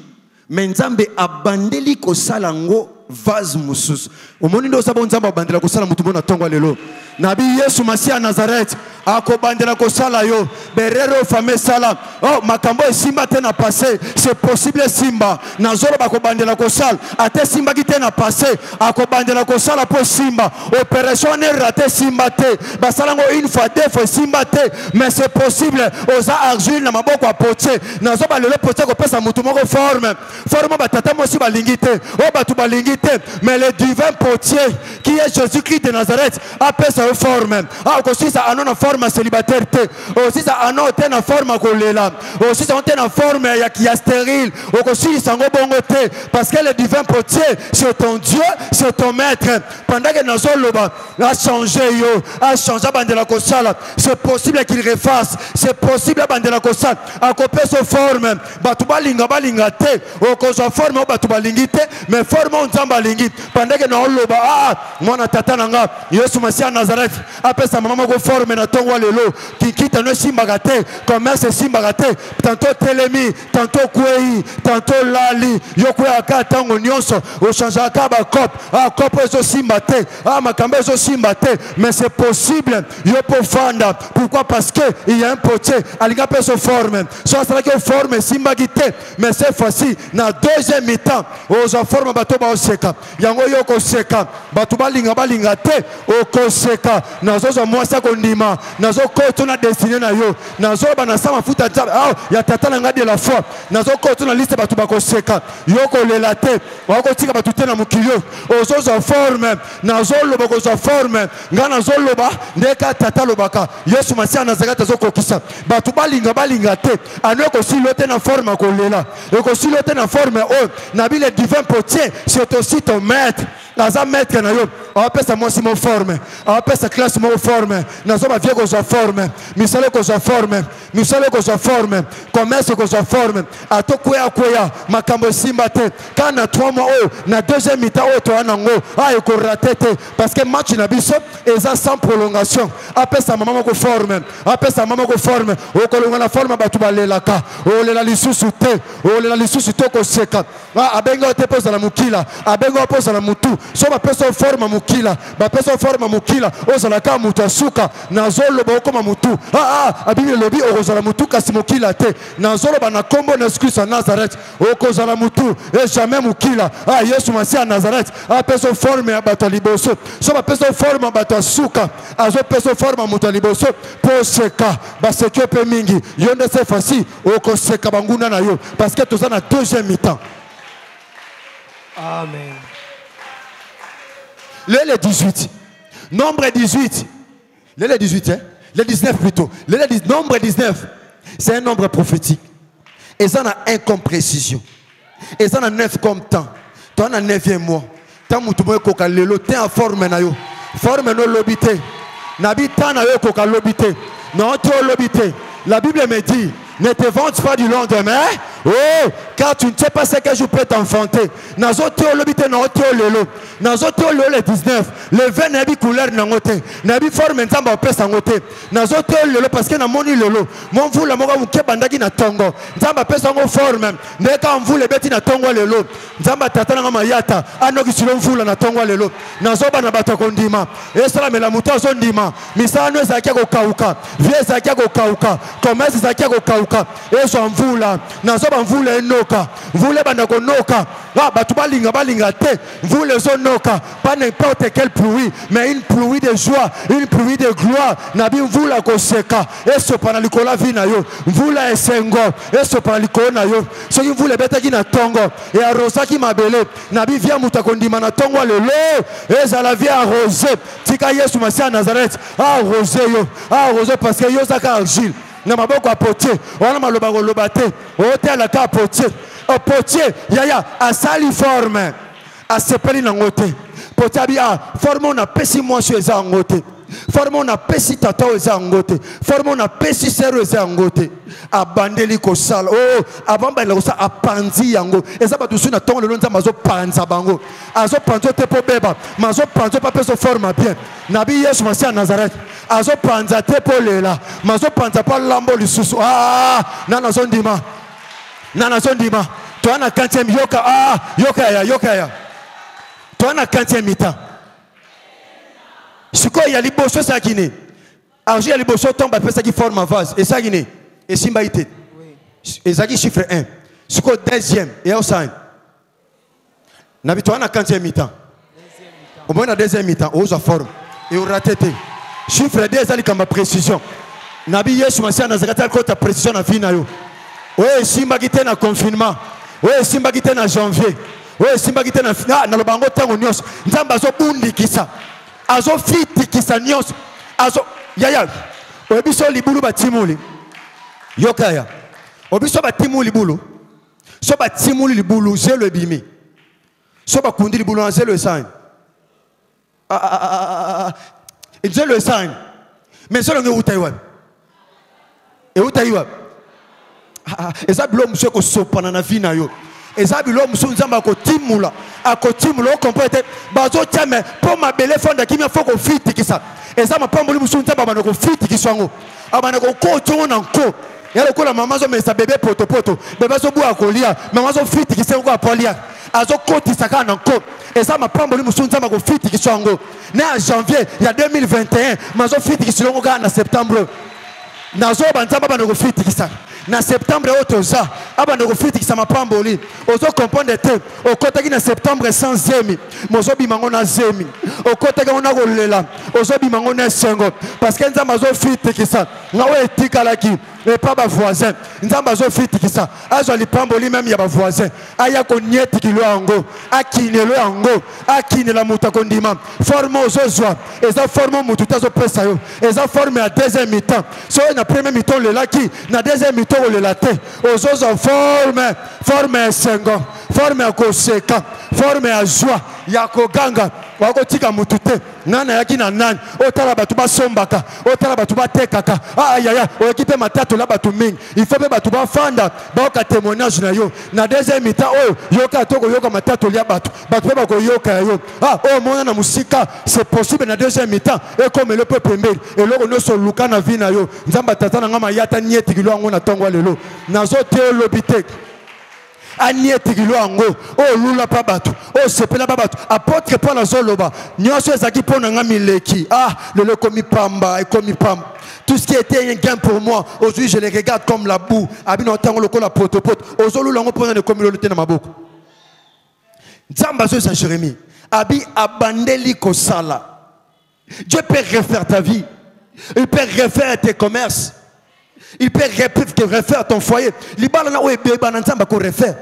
mais Nzambe abandeli ko salango vase musus. Au moment où Nzambe abandela ko sala mutubo na tongo lelo. Nabi Yesu Masia Nazareth akobandela ko sala yo berero fame sala. Oh makambo simba tena passé, c'est possible simba. Nazolo bakobandela ko sala ate simba ki tena passé akobandela ko sala po simba. Opération ne raté simba te. Basalango une fois deux fois simba te, mais c'est possible oza argile na maboko apoche. Nazo ba lelo poche ko pesa mutu moko forme. Forme batata mo si balingite. Oh batu balingite, mais le divin potier qui est Jésus-Christ de Nazareth a pesa forme. Ah aussi ça a forme célibataire te. Aussi ça a une forme kolela. Aussi ça a une forme ya stérile. Aussi ça bongo te parce que le divin potier c'est ton Dieu, c'est ton maître. Pendant que Nazoloba a changé yo, a changé bandela kosala. C'est possible qu'il refasse. C'est possible bandela kosala. A copé sa forme. Batuba linga te. Okozo forme batuba lingite, mais forme nzamba lingite. Pendant que Nazoloba ah mwana tata nanga Yesu Masia Nazareth après sa maman ko forme na tongo lelo qui quitte no simbagate commerce simbagate tantôt telemi tantôt kwei tantôt lali yoko aka tango nyonso o changea ka ba cop ah cop eso simbate ah makambe eso simbate mais c'est possible yo po fanda pourquoi parce que il y a un potier alinga peso forme soit ça que forme simbagite mais cette fois-ci na deuxième mi-temps o za forme bato ba oseka yango yoko seka bato balinga te o koseka nazo mwasa kondima nazo koto na destiné na yo nazo bana sama futa ah ya tata nga de la foi nazo koto na liste batu bakoseka yoko lela te wako tika batu te na mukilio ozo za forme nazo loba ko za forme nga nazo loba ndeka tata lobaka Yesu Masia Nazareth zo kokisa batu balinga te anoko silote na forme ko lela eko silote na forme o nabi le divin potier c'est aussi ton maître naza maître na yo apesa moi si mo forme apesa classe mo forme nazo ba vie ko za forme misale ko za forme commerce ko za forme atokuya kuya makambo simba te kana 3 mois o na deuxième mi-temps o to anango a ko raté te parce que match na biso eza sans prolongation apesa mama ko forme o ko longa na forme batu balelaka o lela lisusu te ko seka abenga te poza la mukila abenga poza la mutu so bapeso forme mukila bapeso forme mukila ozalaka mutu asuka nazoloba okoma mutu abibi lobi okozala mutu kasi mukila te nazoloba na kombo na Jésus Christ Nazareth okozala mutu et jamais mukila Yesu Masiya Nazareth apeso forme ya bato liboso so bapeso forme bato asuka azo peso forme mutu liboso po seka baseke pe mingi yonde se fasi okoseka banguna na yo parce que toza na deuxième mi-temps. Amen. Le 18. Nombre 18. Le 18, hein? Le 19 plutôt. Nombre 19. C'est un nombre prophétique. Et ça a un comme précision. Et ça a 9 comme temps. Tu as 9e mois. Tant que tu as koka lelo, tu en forme na yo. Forme no lobité. Nabi tan na yo koka lobité. Non, tu lobité. La Bible me dit, ne te vante pas du lendemain. Oh, car tu ne sais pas ce que je peux t'enfanter. Nazo théo lobité na théo lelo. Nazo théo lelo le 19. Le 20 nabi couleur na ngote. Nabi forme nzamba opesa ngote. Nazo théo lelo parce que na moni lelo. Mon vous la moga muke bandaki na tongo. Nzamba pesa ngo forme. Ndeka mvu le beti na tongo lelo. Nzamba tatana nga mayata. Anoki silo mvula na tongo lelo. Nazo bana bato kondima. Esala mela muto zo ndima. Misano ezakia ko kauka. Vie ezakia ko kauka. Commerce ezakia ko kauka. Eso mvula. Nazo ba mvula enoka. Mvula bana ko noka. Batu balinga te. Mvula zo noka. Pas n'importe quelle pluie, mais une pluie de joie, une pluie de gloire. Nabi mvula ko seka. Eso pana likola vina yo. Mvula esengo. Eso pana likona yo. So mvula beta ki na tongo. Et arrosa ki mabele. Nabi via mutakondima na tongo lelo. Eza la vie arrosée. Tika Yesu Masiya Nazareth. Arrosé yo. Arrosé parce que yo zaka argile. Na maboko apotier. Wana maloba ko lobate. Ote la ka potier. O potier yaya asali forme. Asepeli na ngote. Potier bia forme on a pesi moi sur eza ngote. Forme on a pesi tata eza ngote. Forme on a pesi sero eza ngote. Abandeli ko sala. Oh, abamba la ko sa apanzi yango. Eza ba tusu na tongo le lonza mazo panza bango. Azo panzo te po beba. Mazo panzo pa peso forme bien. Nabi Yesu Masiya Nazareth. Azo panza te po lela. Mazo panza pa lambo lisusu. Nana zondima. Nana zondima. Toi na 40e yoka yoka ya. Toi na 40e mi-temps. Siko ya liboso sa kine. Argile ya liboso tombe pesa qui forme vase. Et ça kine. Et simba ite. Et ça qui chiffre 1. Siko deuxième et au sein. Nabi toi na 40e mi-temps. Au moins na deuxième mi-temps, aux forme et au ratété. Chiffre 2 ça comme précision. Nabi Yesu Masiya Nazareth ko ta précision na vie na yo. Ouais, simba qui na confinement. Ouais, simba qui na janvier. Ouais, simba qui na lobango tango nyos. Nzamba zo bundi kisa. Azo fiti kisa nyos. Azo yaya. Obiso libulu batimuli. Yokaya. Obiso batimuli libulu. So batimuli libulu zelo bimi. So bakundi libulu na zelo sign. Zelo sign. Mais zelo nge utaiwa. E utaiwa. Eza bilo mso ko sopana na vina yo. Eza bilo mso nzamba ko timula. Akotimula o kompote bazo tame po mabele fonda kimia foko fiti kisa. Eza mapambo li mso nzamba bana ko fiti kiswango. Abana ko ko tongo na nko. Yalo ko la mama zo mesa bebe poto. Bebe zo bu akolia. Mama zo fiti kisa ko apolia. Azo koti saka na nko. Eza mapambo li mso nzamba ko fiti kiswango. Na janvier ya 2021 mazo fiti kiswango ka na septembre. Nazo banzamba bana ko fiti kisa. Na septembre otoza abana ko fiti kisa mapamboli ozo comprendre te okotaki na septembre sans zemi mozo bimango na zemi okotaki ona ko lela ozo bimango na sengo parce que nzamba zo fiti kisa ngawe etikalaki et pas ba voisin nzamba zo fiti kisa azo lipamboli même ya ba voisin aya ko nieti kilo ango akinelo ango akinela muta kondima forme ozo zwa eza forme mutu tazo pesa yo eza forme à deuxième mi-temps so na premier mi-temps le laki na deuxième mi-temps le latte ozozo forme sengo forme ya koseka forme ya joie ya koganga wakotika mutu te nana yaki na nani otala batu basombaka otala batu batekaka ayaya okipe matatu la batu mingi il faut pe batu bafanda baoka témoignage na yo na deuxième mi-temps oyo yoka toko yoka matatu lia batu pe bako yoka yo mona na musika c'est possible na deuxième mi-temps et comme le peuple mbeli eloko nyonso luka na vie na yo nzamba tata na nga mayata nieti kilo yango na tongo lelo nazo te lobite anietikilo yango olula pa bato osepela pa bato apôtre Paul azoloba nyonso ezaki mpona nga mileki lelo ekomi pamba ekomi pamba. Tout ce qui était un gain pour moi, aujourd'hui je les regarde comme la boue. Abino tango loko la potopote. Ozolu lango pona ne communauté na maboko. Nzamba zo sa Jérémie. Abi abandeli kosala. Dieu peut refaire ta vie. Il peut refaire tes commerces. Il peut refaire ton foyer. Libala na oebeba na nzamba ko refaire.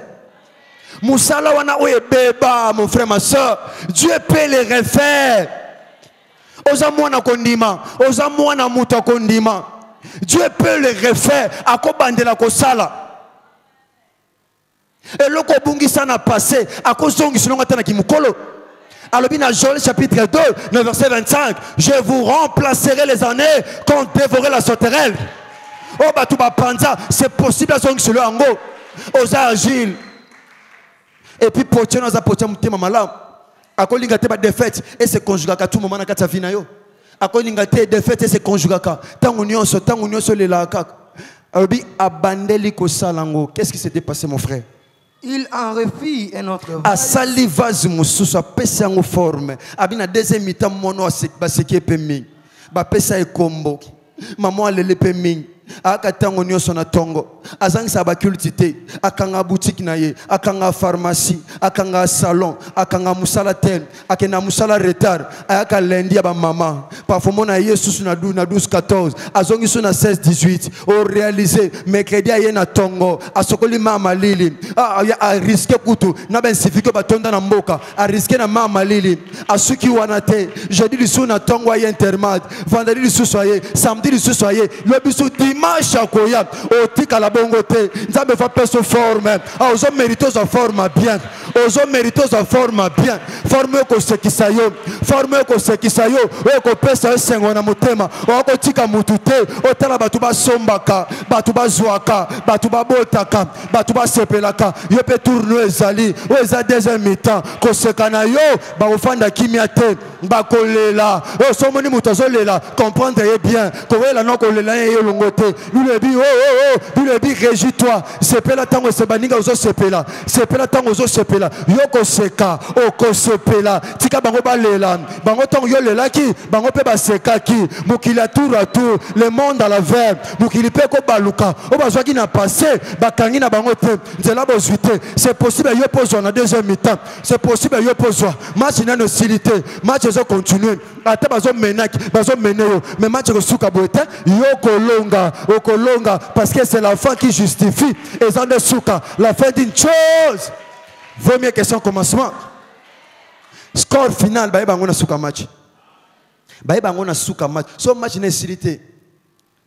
Musala wana oebeba mon frère ma soeur. Dieu peut les refaire. Oza mwana kondima, oza mwana muta kondima. Dieu peut le refaire. Akobandela kosala. Et loko bungi sana passé. Akosongi sinonga tana kimukolo. Alors bien Joël chapitre 2, le verset 25. Je vous remplacerai les années quand dévorer la sauterelle. Oh batuba panza, c'est possible à songi solo ango. Oza agile. Et puis potier nous a potier mutema malam. Akolinga te ba défaite et se conjugaka tout moment na kata vina yo. Akolinga te défaite et se conjugaka. Tango nyonso lela kaka. Abi abandeli ko salango. Qu'est-ce qui s'était passé mon frère? Il en refit un autre vase. Asali vase mususu apesa yango forme. Abi na deuxième mi-temps mono baseki pemi. Ba pesa ekombo. Maman alele pemi. Akatango nyonso na tongo azangisa ba culture akanga boutique na ye akanga pharmacie akanga salon akanga musala tel akena musala retard aka lundi ba mama parfois mona yesu na 12 14 azongi so na 16 18 o réaliser mercredi aye na tongo asokoli mama lili a risquer kutu na ben sifike batonda na mboka a risquer na mama lili asuki wana te jeudi lisu na tongo aye intermad vendredi lisu soye samedi lisu soye le bisu dimanche akoya otika la bongo te nzambe va peso forme ozo mérito za forme bien ozo mérito za forme bien forme ko sekisayo forme ko sekisayo ko pesa sengo na motema ko tika mutu te otala batu ba sombaka batu ba zwaka batu ba botaka batu ba sepelaka yo pe tourner ezali o eza deuxième mi-temps ko sekana yo ba ofanda kimia te ba kolela o somoni mutu azolela comprendre bien ko wela no kolela ye longo te lui dit régis-toi sepela tango sebaninga ozo sepela tango ozo sepela yoko seka oko sepela tika bango balela bango tango yo lelaki bango pe basekaki mukili à tour le monde à la verbe mukili pe ko baluka o bazwaki na passé bakangi na bango te nzela bozuite c'est possible yo pozwa na deuxième mi-temps c'est possible yo pozwa match na no silité match zo continuer ata bazo menaki bazo meneyo mais match ko suka boete yoko longa okolonga parce que c'est la fin qui justifie et ça ne souka la fin d'une chose vaut mieux que son commencement score final ba bango na suka match ba bango na suka match so match na silité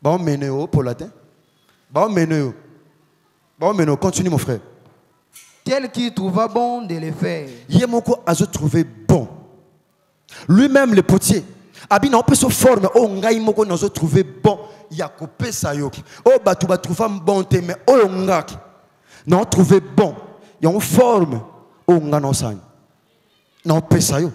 ba on meneo pour latin ba on meneo continue mon frère tel qu'il trouva bon de le faire yemoko a trouvé bon lui-même le potier abi na peut se forme o ngai moko na trouvé bon ya kopesa yoki o batu ba trouva bonté mais o ngaki na trouvé bon ya on forme o nga no sang na pesa yo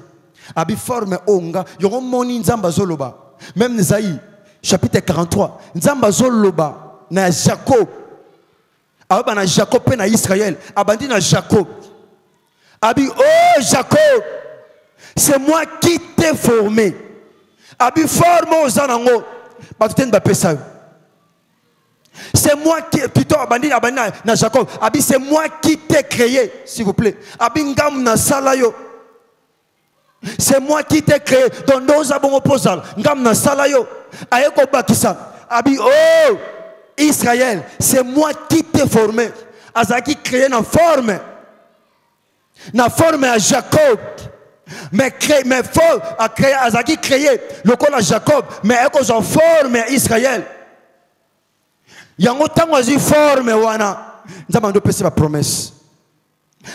abi forme o nga yo moni nzamba zoloba même Isaïe chapitre 43 nzamba zoloba na Jacob aba na Jacob pe na Israël abandi na Jacob abi oh Jacob c'est moi qui t'ai formé abi forme aux anango c'est moi qui plutôt abandi na Jacob abi c'est moi qui t'ai créé s'il vous plaît abi ngam na salayo c'est moi qui t'ai créé donc nous avons opposé ngam na salayo ayeko bakisa abi oh Israël c'est moi qui t'ai formé azaki créé na forme à Jacob mais fort a créé Azaki créé le col à Jacob mais est en forme Israël yango tango azi forme wana nzamando pese la promesse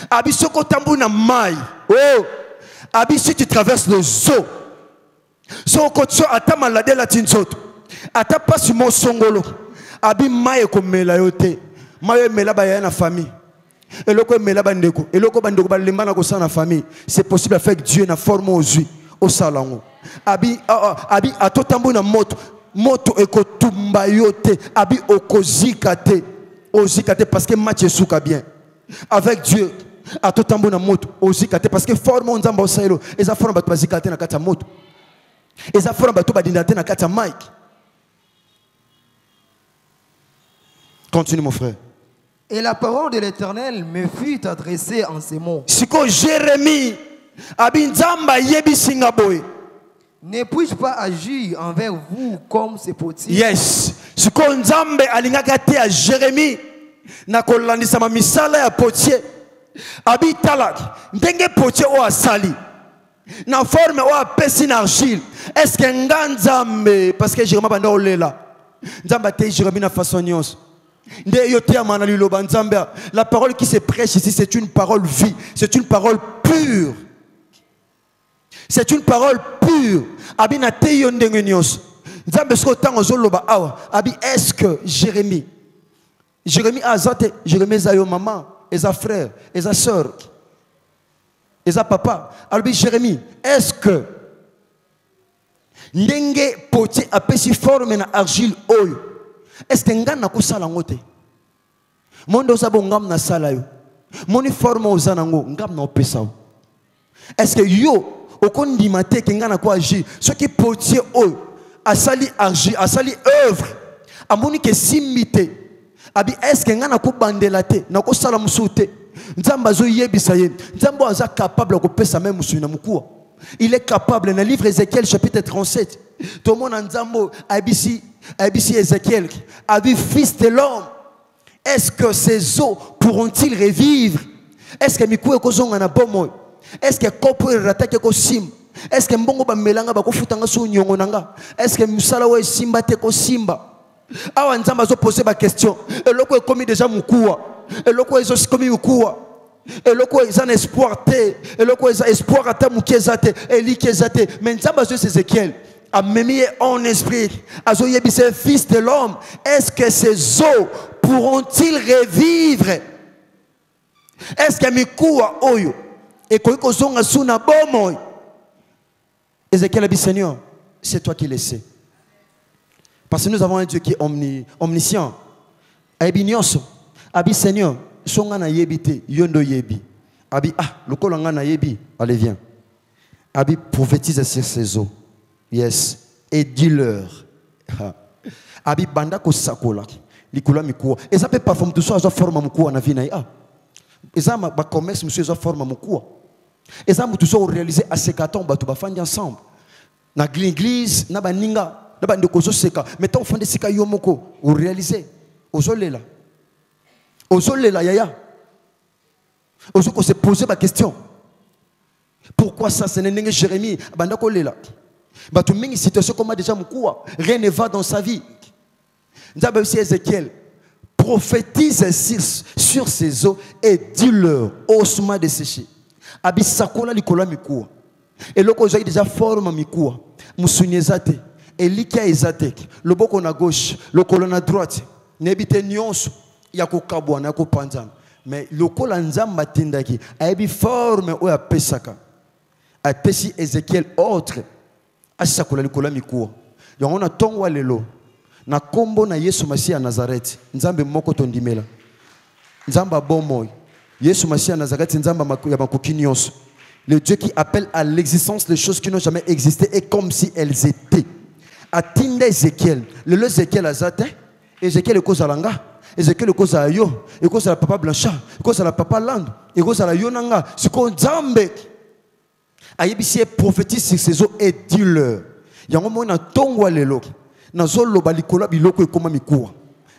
abi soko tambu na mai oh abi si tu traverses le zoo soko tso ata malade la tinsoto ata pasi mo songolo abi mai ko mela yote mai mela ba ya na famille et le mela bandeko et le bandeko balemba na ko sana famille c'est possible avec Dieu na forme aux yeux au salango abi atotambu na moto ekotumba yote abi okozikate parce que match souka bien avec Dieu. À tout tambour na moto aussi parce que forme nzamba osailo eza forme batu bazikate na kata moto eza forme batu badindate na kata mic. Continue mon frère. Et la parole de l'Éternel me fut adressée en ces mots. Siko Jérémie abinzamba yebi singaboy. Ne puis-je pas agir envers vous comme c'est possible? Yes. Siko nzambe alingaka te à Jérémie na kolandisa ma misala ya potier. Abi talak ndenge potier o asali na forme o apesi na argile. Est-ce que nganzambe parce que Jérémie banda olela nzamba te Jérémie na façon nyonso. La parole qui se prêche ici, c'est une parole vie, c'est une parole pure. C'est une parole pure. Est-ce que Jérémie Azate, Jérémie Zayo maman, et sa frère, et sa soeur, et sa papa. Alors Jérémie, est-ce que ndenge potier a pesi forme na argile oyo? Est-ce que ngana kusala ngote? Mondo sabo ngam na sala yo. Moni forme ozana ngo ngam na opesa. Est-ce que yo okondi mate ke ngana ko agir? Ce qui potier oyo asali argile, asali œuvre. Amoni ke simite. Abi est-ce que ngana ko bandela te na ko sala musute? Nzamba zo yebisa ye. Nzambo aza capable ko pesa même musu na mukuwa. Il est capable. Dans le livre Ézéchiel chapitre 37. Tout le monde en Nzambo abisi Ézéchiel a dit fils de l'homme. Est-ce que ces os pourront-ils revivre? Est-ce que mikou ekozonga na bomo? Est-ce que kopo ratake ko sim? Est-ce que mbongo ba melanga ba ko futanga so nyongo nanga? Est-ce que musala we simba te ko simba? Awa Nzamba zo poser ba question. Eloko e komi déjà mukuwa. Eloko ezo komi mukuwa. Eloko ezan espoir te. Eloko ezan espoir ata mukezate, elikezate. Mais Nzamba zo Ézéchiel a même en esprit. Azo yebise fils de l'homme. Est-ce que ces os pourront-ils revivre? Est-ce que mikuwa oyo et koiko zonga suna bomo? Ézéchiel a dit Seigneur, c'est toi qui le sais. Parce que nous avons un Dieu qui est omniscient. Abi nyonso. Abi Seigneur, songa na yebite yondo yebi. Abi le kolanga na yebi. Allez viens. Abi prophétise sur ces eaux. Yes. Et dis-leur. Abi banda ko sakola. Likula mikuwa. Et ça peut pas forme tout ça à forme mikuwa na vie na ya. Et ça ba commerce monsieur ça forme mikuwa. Et ça tout ça réaliser à ces cartons ba tout ba fandi ensemble. Na l'église na ba ninga na ba ndeko zo seka. Mettons fandi sika yomoko ou réaliser. Ozolela. Ozolela yaya. Ozoko se poser ma question. Pourquoi ça c'est n'engue Jérémie banda ko lela. Bah tout une situation comme déjà moukoua, rien ne va dans sa vie. Nzaba aussi Ézéchiel prophétise sur ces eaux et dis-leur osma desséché. Abi sakola likola mikoua. Et loko j'ai déjà forme mikoua. Musunyezate, elikia ezate, le boko na gauche, le colonne à droite. Nebite nyonso yako kabwa na ko panzam. Mais le kola nzamba tindaki, abi forme ou a pesaka. A pesi Ézéchiel autre. Asakola likola mikuwa yango na tongwa lelo na kombo na Yesu Masia Nazareth nzambe moko tondimela nzamba bomoy Yesu Masia Nazareth nzamba ya makoki nyonso le Dieu qui appelle à l'existence les choses qui n'ont jamais existé et comme si elles étaient atinda Ézéchiel le Ézéchiel azate Ézéchiel ekozalanga Ézéchiel ekozala yo ekozala papa Blanchard ekozala papa Lando ekozala yo nanga siko nzambe ayebisi prophétise sur ces eaux et dis-leur yango mona tongwa lelo na zolo balikola biloko ekoma mikuwa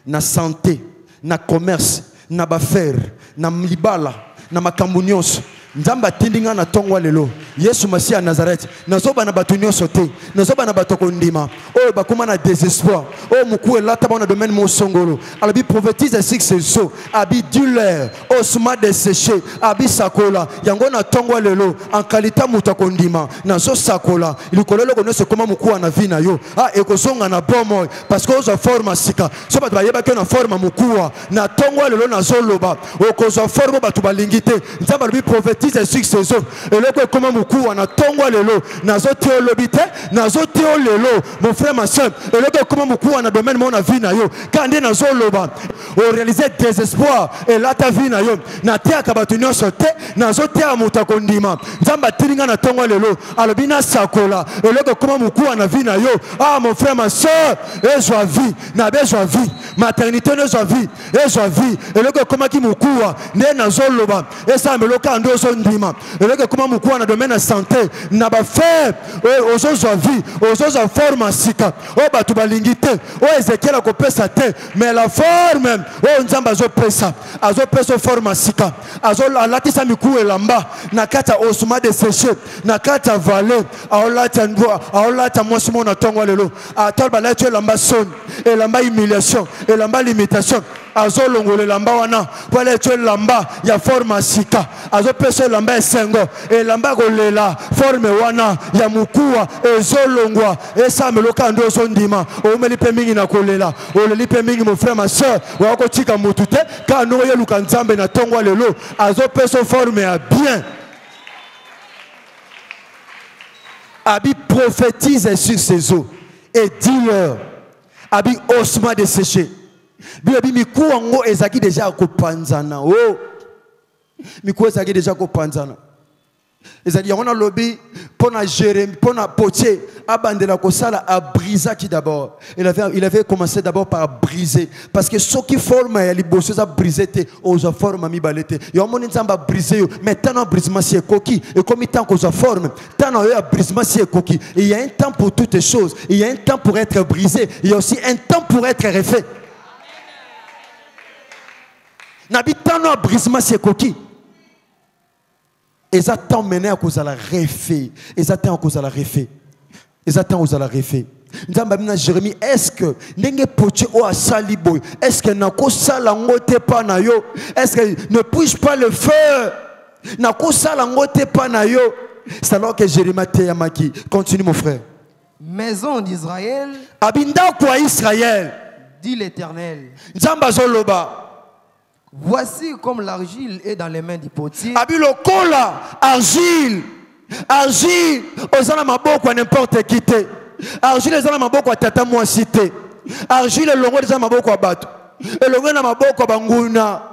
na santé na commerce na baffaire na libala na makambo nyonso nzamba tindinga na tongwa lelo Yesu Masia Nazareth nazoba na batu nyonso te nazoba na bato kondima oyo bakoma na désespoir oyo muku elata bana domaine mo songolo alabi prophétise sur ces eaux abi dis-leur osma desséché abi sakola yango na tongwa lelo en qualité muta kondima nazo sakola likolelo konoso koma muku na vie na yo ekozonga na bomo parce que ozo forme sika so bato bayeba ke na forme muku na tongwa lelo nazo loba okozo forme bato balingite nzamba alabi prophétise sur ces eaux et le comment mukuwa na tongwa lelo nazo théolobité nazo théolelo mon frère ma soeur et le comment mukuwa na domaine mon vie na yo kande nazo loba au réaliser désespoir et là ta vie na yo na te akabatu nyonso te na zo te amuta kondima nzamba tilinga na tongo lelo alobina sakola eloko koma mukuwa na vie na yo ah mon frère ma soeur ezwa vie na bezwa vie maternité nezwa vie ezwa vie eloko koma ki mukuwa nde na zo loba esa meloka ndo zo ndima eloko koma mukuwa na domaine santé na ba faire ozozwa vie ozozwa forme sika o batu balingi te o Ezekiel akopesa te mais la forme o nzamba zo pesa forme sika azo alatisa miku elamba na kata osuma de séché na kata vallée aolata mwasimo na tongo lelo atolba la tu elamba son elamba humiliation elamba limitation azo longole elamba wana wala tu elamba ya forme sika azo pesa elamba esengo elamba kolela forme wana ya mukuwa ezolongwa esa meloka ndo so ndima o melipe mingi na kolela o lelipe mingi mon frère ma soeur wako tika mutu te ka no ye luka nzambe na tongo lelo azo pesa forme ya bien abi prophétise sur ces eaux et dis-leur abi osma de sécher bi miku ngo ezaki déjà kopanzana oh miku ezaki déjà kopanzana ezali yona lobby pona Jérémie pona Potier abandela kosala a brisa qui d'abord il avait commencé d'abord par briser parce que ce qui forme ya liboso za briser te oza forme mi balete yo moni nzamba briser mais tant brisement si ekoki et comme tant qu'on za forme tant yo brisement si ekoki il y a un temps pour toutes les choses il y a un temps pour être brisé il y a aussi un temps pour être refait nabi tant brisement si ekoki et ça t'en mené à cause de la refait et ça t'en cause de la refait et ça t'en cause de la refait nzamba Jérémie est-ce que n'enge poche o asali boy est-ce que nako sala ngote pa na yo est-ce que ne puis-je pas le faire nako sala ngote pa na yo c'est alors que Jérémie teyamaki continue mon frère maison d'Israël abinda kwa Israël dit l'Éternel nzamba zoloba voici comme l'argile est dans les mains du potier. Abilo kola, argile, osana maboko à n'importe qui te. Argile osana maboko à tata moi cité. Argile longo osana maboko à bato. Et longo na maboko à banguna.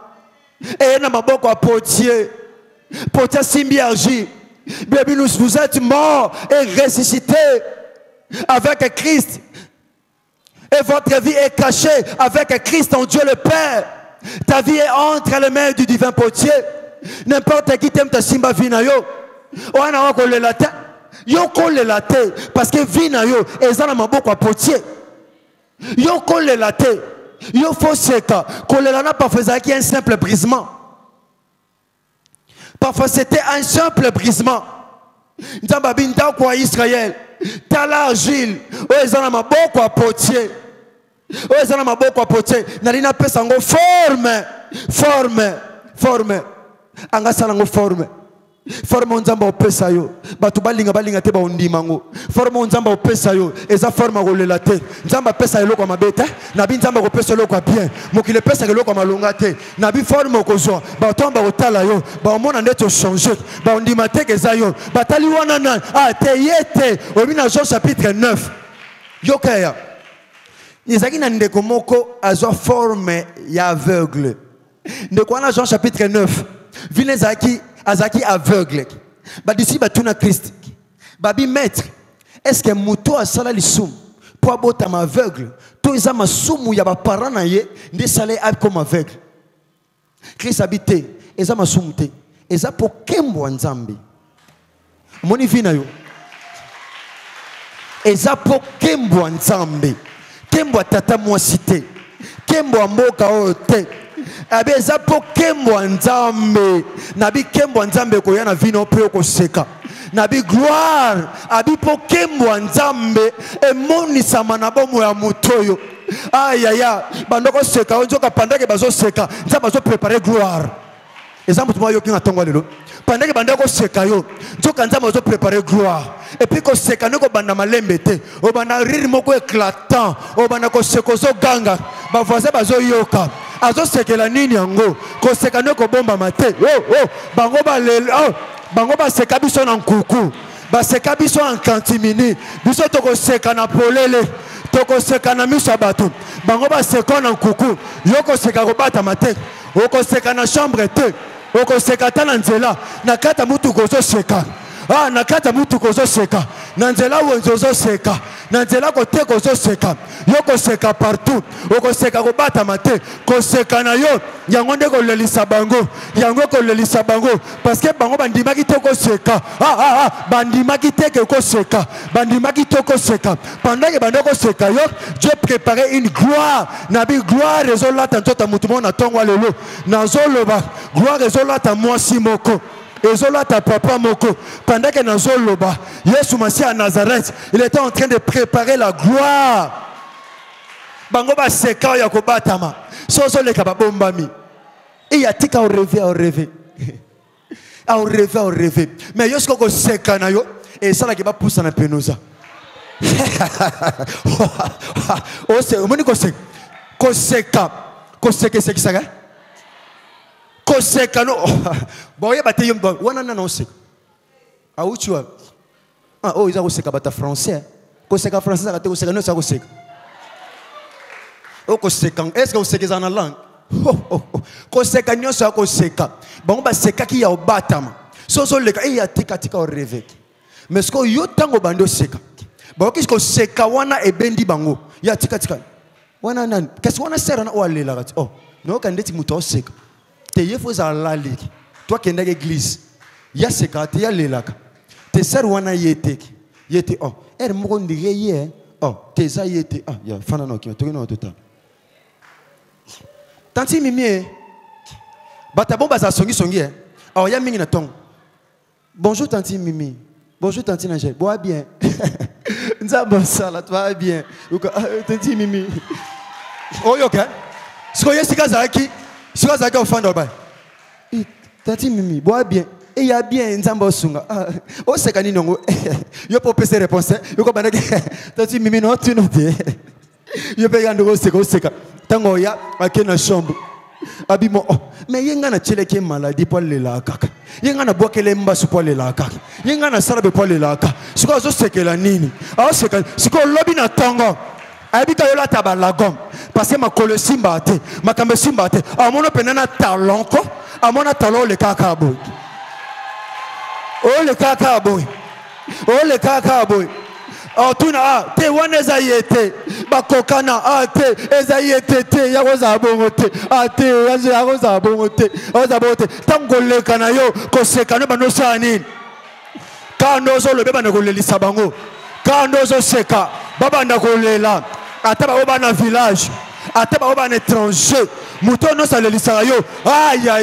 Et na maboko à potier. Potier simbi argile. Bien vous êtes morts et ressuscités avec Christ. Et votre vie est cachée avec Christ en Dieu le Père. Ta vie est entre les mains du divin potier. N'importe qui t'aime ta simba vina yo. Oana wako le latin. Yo ko le latin parce que vina yo ezana maboko potier. Yo ko le latin. Yo faut seka. Ko le lana parfois qui un simple brisement. Parfois c'était un simple brisement. Nzamba binta kwa Israël. Tala argile. O ezana maboko potier. Oh, ça n'a pas beaucoup à porter. N'alina pesa ngo forme. Anga sala ngo forme. Forme onzamba opesa yo. Batu balinga te ba ondima ngo. Forme onzamba opesa yo. Eza forme ngo lela te. Nzamba pesa eloko mabeta. Nabi nzamba ko pesa eloko bien. Mokile pesa eloko malonga te. Nabi forme kozwa. Ba tomba otala yo. Ba omona ndeto changer. Ba ondima te keza yo. Batali wana na te yete. Obina Jean chapitre 9. Yokaya. Izaki na ndeko moko azo forme ya aveugle. Ndeko na Jean chapitre 9. Vine azaki aveugle. Ba d'ici ba tuna Christ. Babi maître, est-ce que muto asala lisum pour abota ma aveugle? To isa masumu ya ba parents na ye nde salé comme aveugle. Christ habité, eza masumu te. Eza po kembo nzambe. Moni vina yo. Eza po kembo nzambe. Kembo tata moi cité. Kembo mboka ote. Abe eza po kembo nzambe. Nabi kembo nzambe ko yana vino pe ko seka. Nabi gloire. Abi po kembo nzambe e moni samana bomo ya mutoyo. Ayaya bandoko seka onjoka pandake bazo seka. Nzamba bazo préparer gloire. Exemple moi yo kinga tongo lelo. Pendant que bandako seka yo, nzoka nzamba bazo préparer gloire. Et puis ko seka ne ko banda malembe te. O banda rire moko éclatant. O banda ko seko zo ganga. Ba voisin bazo yoka. Azo sekela nini yango. Ko seka ne ko bomba mate. Bango ba lelo. Bango ba seka biso na nkuku. Ba seka biso en kantimini. Biso to ko seka na polele. toko seka na miso bato bango ba seka na kuku yoko seka ko bata mate oko seka na chambre te oko seka ta na nzela na kata mutu ko zo seka ah na kata mutu ko zo seka na nzela wonzo zo seka na nzela ko te ko zo seka yoko seka partout oko seka ko bata mate ko seka na yo yango nde ko lelisa bango yango ko lelisa bango parce que bango bandimaki te ko seka bandimaki te ko seka bandimaki te ko seka pendant que bando ko seka yo Dieu préparait une gloire na bi gloire rezolata ntota mutu mona tongwa lelo na zoloba gloire rezolata moi simoko ezolata papa moko pendant que na zoloba Yesu Masi à Nazareth il était en train de préparer la gloire bango ba seka ya ko batama sozo le kaba bombami et ya tika au rêver au rêver mais yo ko seka na yo et ça la ke ba poussa na penosa o se moni ko seka c'est qui ça ga ko seka no boye bate yom wana na no seka a uchiwa ah oh ils ont seka bata français ko seka français ça ko seka no ça ko seka ko seka est-ce que vous seka dans la langue ko seka nyoso ko seka bango ba seka ki ya obatama soso leka e ya tika au rêve mais ce que yo tango bando seka bango ki ko seka wana ebendi bango ya tika wana nan qu'est-ce wana sera na oalela rat oh no kandeti muto seka te yefo za lali toi qui est dans l'église ya seka te ya lelaka te ser wana yete oh er mo ndire ye oh te za yete ah ya fana no ki to no total tanti mimi bata bomba za songi oh ya mingi na tong bonjour tanti mimi bonjour tanti Nangel bois bien nzamba sala toi bien tanti mimi oh yo ka siko yesika zaki siko zaki ofanda ba tanti mimi bois bien et ya bien nzamba sunga o seka ni nongo yo po pese réponse yo ko bana tanti mimi no tu no te yo pe gando seka tango ya akena chambre abimo mais yenga na cheleke maladie pour le la kaka yenga na bokele mbasu pour le la kaka yenga na sarabe pour le la kaka siko zo sekela nini seka siko lobi na tango abika yo la tabalagom parce que makolo simba te makambe simba te amono penana talon ko amona talon le kaka boy le kaka boy oh tuna te wana zayete bakokana te ezayete te yakoza bongote te yakoza bongote ozabote tangole kana yo koseka no banosani kando zo lobe bana kolelisa bango kando zo seka baba ndakolela ataba obana village ataba obana étranger muto no salelisa yo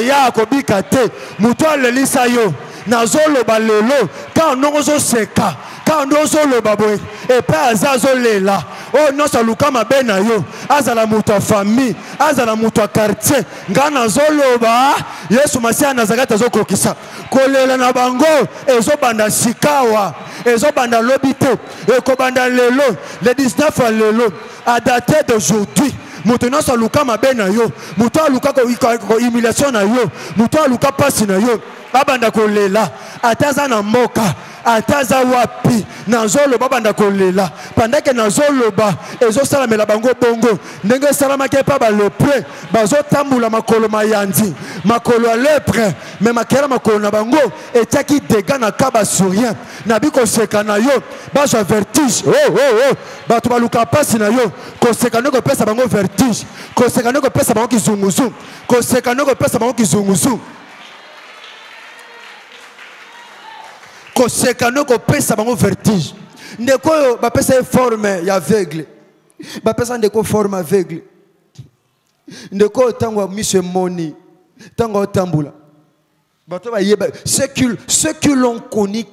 ya kobika te muto alelisa yo nazolo balelo kando zo seka kando zo baboy et pas azazo lela oh non ça luka mabena yo azala muto famille azala muto quartier ngana zoloba Yesu Masiya Nazareth zo kokisa kolela na bango ezo banda sikawa ezo banda lobite e ko banda lelo le 19 à lelo à dater d'aujourd'hui muto non ça luka mabena yo muto aluka ko humiliation na yo muto aluka pasi na yo abanda kolela ataza na mboka ataza wapi nazolo babanda kolela pendant que nazolo ba ezo salamela bango bongo ndenge salamaki pa ba lepre bazo tambula makolo mayandi makolo a lepre mais makela makolo na bango etaki dega na kaba sourien na biko seka na yo bazo vertige bato baluka pasi na yo ko seka no ko pesa bango vertige ko seka no ko pesa bango kizunguzu ko seka no ko pesa bango kizunguzu ko seka no ko pesa bango vertige ndeko ba pesa forme ya aveugle ba pesa ndeko forme aveugle ndeko tango mise moni tango tambula bato ba yeba ceux qui l'ont connu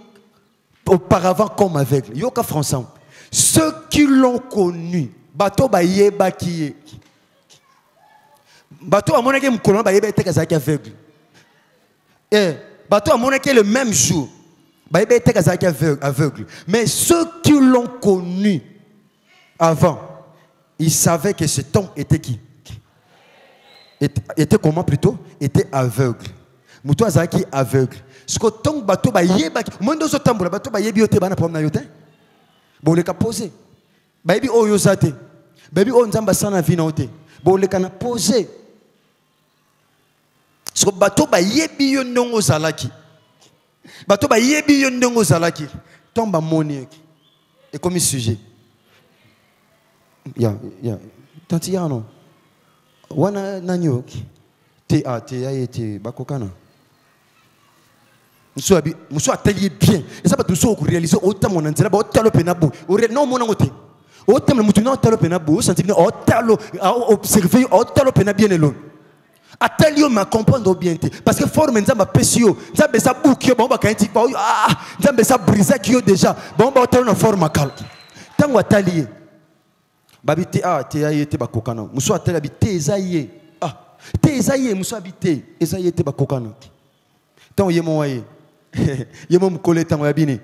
auparavant comme aveugle yoka français ceux qui l'ont connu bato ba yeba qui bato amonaki mkolona ba yeba te kazaki aveugle bato amonaki le même jour aveugle. Mais ceux qui l'ont connu avant, ils savaient que cet homme était qui? Était comment plutôt? Était aveugle. Moutou azaki aveugle. Ce que ton bateau ba yeba, mondo so tambula bateau ba yebi ote bana pom na yote. Bon le ka poser. Baby oyo zate. Baby o nzamba sana vina ote. Bo le kana poser. So bato ba yebi yo ndongo zalaki. Bato ba yebi yo ndongo zalaki. Tomba moni. Et comme sujet. Ya. Tanti ya no. Wana nanyo. Te ete bakokana. Monsieur a taillé bien. Et ça va tout ça réaliser autant mon intérêt, autant le pénabo. Non, mon côté. Autant le mouton, autant le pénabo, sentir autant observer, autant le pénabo bien long. A tel yo m'a comprendre bien. Parce que fort maintenant ma pesio. Ça me ça bouquio, bon, bah, quand il parle, ça me ça brise qui déjà. Bon, bah, autant une forme calme. Tant qu'on a taillé. Babi te te bakokana. Monsieur a tel habité, esaïe. Te esaïe, monsieur habité. Esaïe te bakokana. Tant yé mon waye. Yé mon collé tant yabini.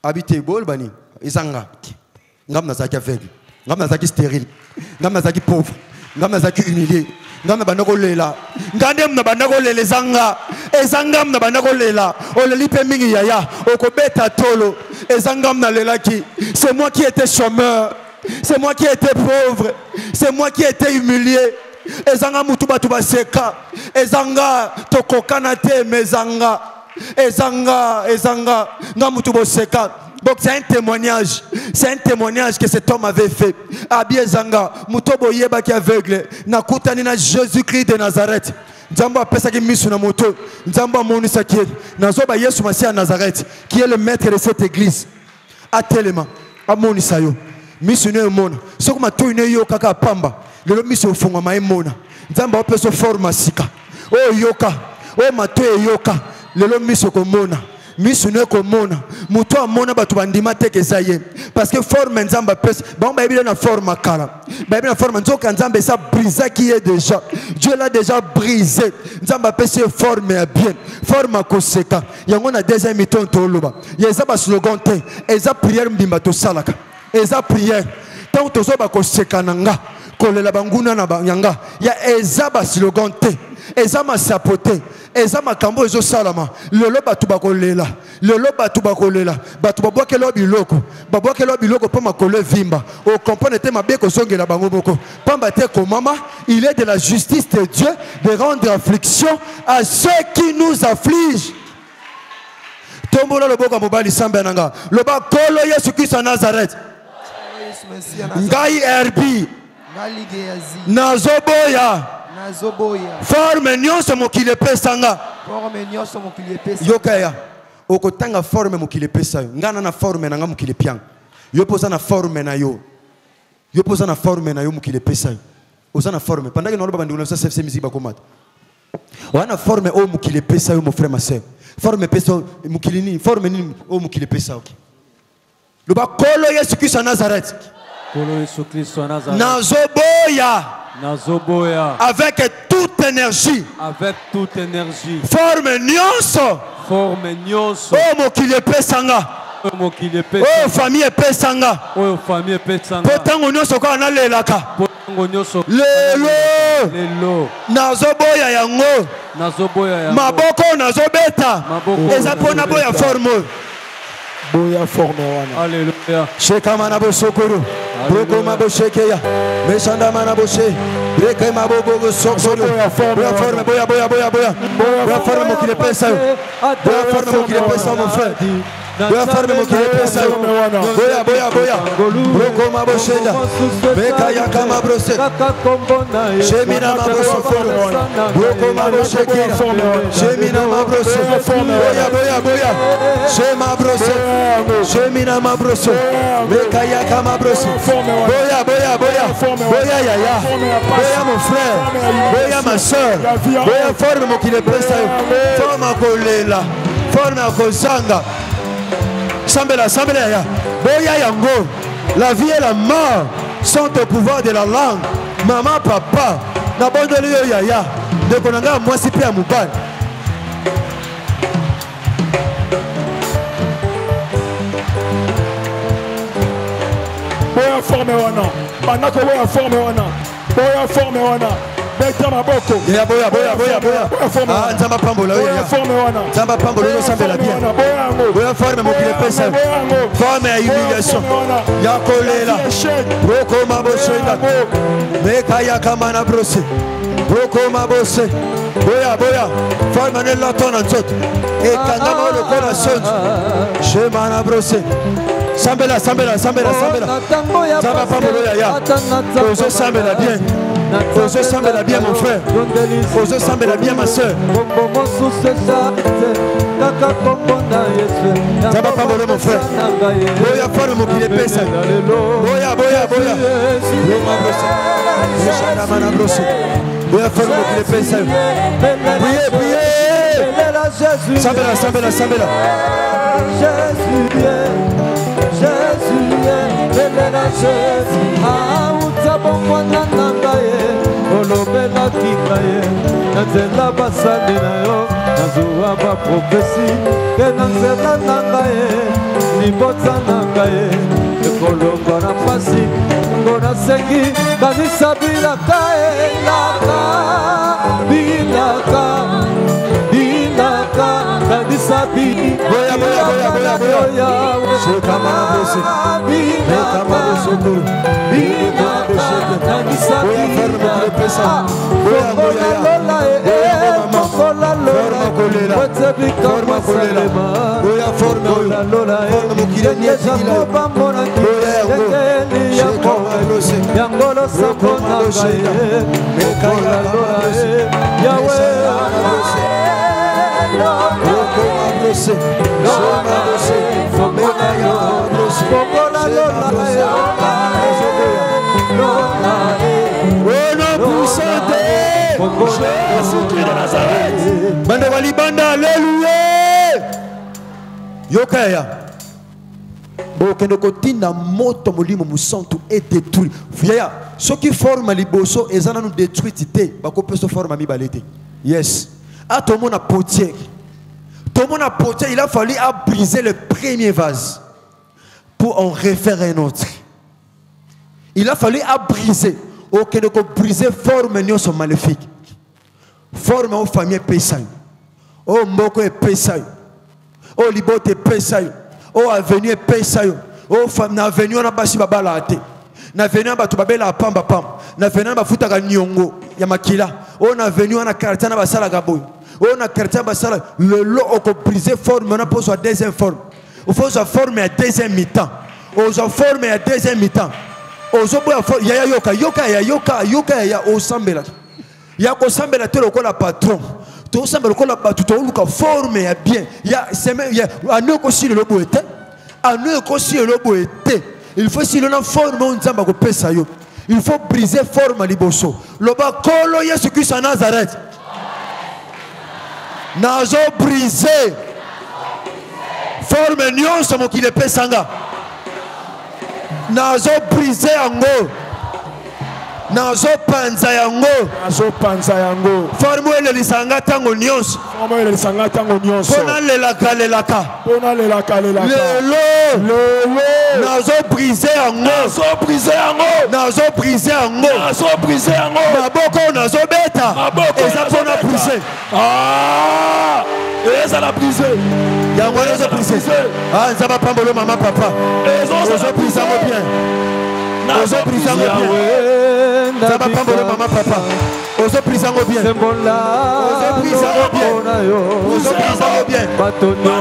Habité bol bani. Isanga. Ngam na zaki aveugle. Ngam na zaki stérile. Ngam na zaki pauvre. Ngam na zaki humilié. Ngam na banako lela. Ngandem na banako lele zanga. Ezangam na banako lela. Oleli pe mingi yaya. Okobeta tolo. Ezangam na lela ki. C'est moi qui étais chômeur. C'est moi qui étais pauvre. C'est moi qui étais humilié. Ezanga mutuba tuba seka. Ezanga tokokana te mezanga. Ezanga nga mutuba seka. Donc c'est un témoignage. C'est un témoignage que cet homme avait fait. Abi Ezanga mutobo yeba ki aveugle. Nakutani na Jésus-Christ de Nazareth. Nzamba pesa ki misu na moto. Nzamba monisa ki nazoba Yesu Masia Nazareth qui est le maître de cette église. Atelema amonisa yo. Misu ne mona. Sokuma to ine yo kaka pamba. Lelo miso funga maimona nzamba opeso forma sika o yoka o mato yoka lelo miso komona miso ne komona muto amona batu bandima teke zaye parce que forme nzamba pesa ba ba na forma kala ba na forma nzoka nzamba ça brisé qui est déjà Dieu l'a déjà brisé nzamba pesa forme bien forme koseka yango na deuxième mi-temps toloba yeza ba slogan te eza prière mbimba to salaka eza prière tant to zo ba koseka nanga kolela banguna na banyanga ya ezaba slogan te ezama sapote ezama kambo ezo salama lelo batu bakolela batu babwakelo biloko pa makolo vimba o comprendre te mabe ko songela bango boko pamba te ko mama il est de la justice de Dieu de rendre affliction à ceux qui nous affligent. Tombola le boko mobali samba nanga loba kolo Yesu Christ Nazareth ngai erbi Nazoboya forme nyonso mokili pesanga yokaya okotanga forme mokili pesa ngana na forme nanga mokili piang yo poza na forme na yo mokili pesa oza na forme pendant que nous ba nduna sa CFC musique ba komata wana forme o mokili pesa yo mon frère ma sœur forme pesa mokili ni forme ni o mokili pesa ok le ba kolo Yesu Christ Nazareth Nazoboya avec toute énergie forme nyonso oh mokili pesanga oh famille pesanga potango nyonso kwa na lelaka lelo nazoboya yango maboko nazobeta eza pona boya forme boya forme wana alléluia sheka manabo sokoro broko mabo shekeya meshanda manabo she breke mabo bogo sokoro boya forme boya forme mo kile pesa boya forme mo kile pesa mon frère boya forme mo kile pesa boya broko mabo shenda beka yaka mabrose shemina mabo sokoro broko mabo shekeya shemina mabrose boya shema brose Shemina mabroso, Mekaya kamabroso, boya yaya, boya mon frère, boya ma soeur, boya forme mon qui le presse, forme à kolela, forme à kozanga, sambela ya, boya yango, la vie et la mort sont au pouvoir de la langue, maman, papa, n'abandonne yo yaya, de konanga moi si peu à mouban. Boya forme wana banako boya forme wana Beta maboko. Ya boya. Ah, nzamba pambola oya. Nzamba pambola yo sambela bien. Boya forme mo kile pesa. Forme ya humiliation. Ya kolela. Roko mabosenda. Meka ya kamana brose. Roko mabose. Boya. Forme ne la tona nzoto. E kangama lo kola sonjo. Shemana brose. Sambela. Zamba pambola ya. Ozo sambela bien. Ozo sambela bien mon frère. Ozo sambela bien ma soeur. Zamba pambola mon frère. Boya forme mon kile pesa. Boya. Boya forme mon kile pesa. Priez. Sambela. Jésus, belela Jésus, utabongwana nangaye, olobela kingaye, nanzela basali na yo, nazuwa ba profesi, ke nanzela nangaye, libota nangaye, ekolongwa na pasi, ngona sengi, kanisa bilaka kanisa boya. Bande walibanda, alléluia. Yokaya. Bokende kotinda moto molimo musantu et détruit. Yaya, ceux qui forment liboso ezana nous détruit té, bako peso forme mi balete. Yes. Ah, tout le monde a potier. Tout le monde a potier, il a fallu briser le premier vase pour en refaire un autre. Il a fallu briser. Ok, donc briser forme nion sont maléfiques. Forme aux familles pesailles. Oh mboko et pesailles. Oh libote pesailles. Oh avenue pesailles. Oh femme na avenue on a basi babala ate. Na avenue ba tubabela pamba pam. Na avenue ba futa nyongo ya makila. Oh na avenue on a quartier na basala gaboy. Oh na quartier basala le lot au briser forme on a posé à deuxième forme. Il faut se former à deuxième mi-temps. On se former à deuxième mi-temps. Yoka ya osambela. Ya kosambela te lokola patron. To sambela lokola patron to luka forme ya bien. Ya sema ya anoko si le lobo ete. Anoko si le lobo ete. Il faut si le na forme on nzamba ko pesa yo. Il faut briser forme liboso. Loba kolo Yesu Christ à Nazareth. Nazo briser. Forme nyonso mo ki le pesanga. Nazo briser yango. Nazo panza yango. Forme ele lisanga tango nyonso. Pona lelaka. Lelo. Nazo briser yango. Maboko nazo beta. Eza pona briser. Ah! Eza la briser. Yango nazo briser. Ah, nzaba pambolo mama papa. Nazo briser bien. Nazo briser bien. Nzaba pambolo mama papa. Ozo brisango bien. Ozo brisango bien. Ozo brisango bien. Batonyo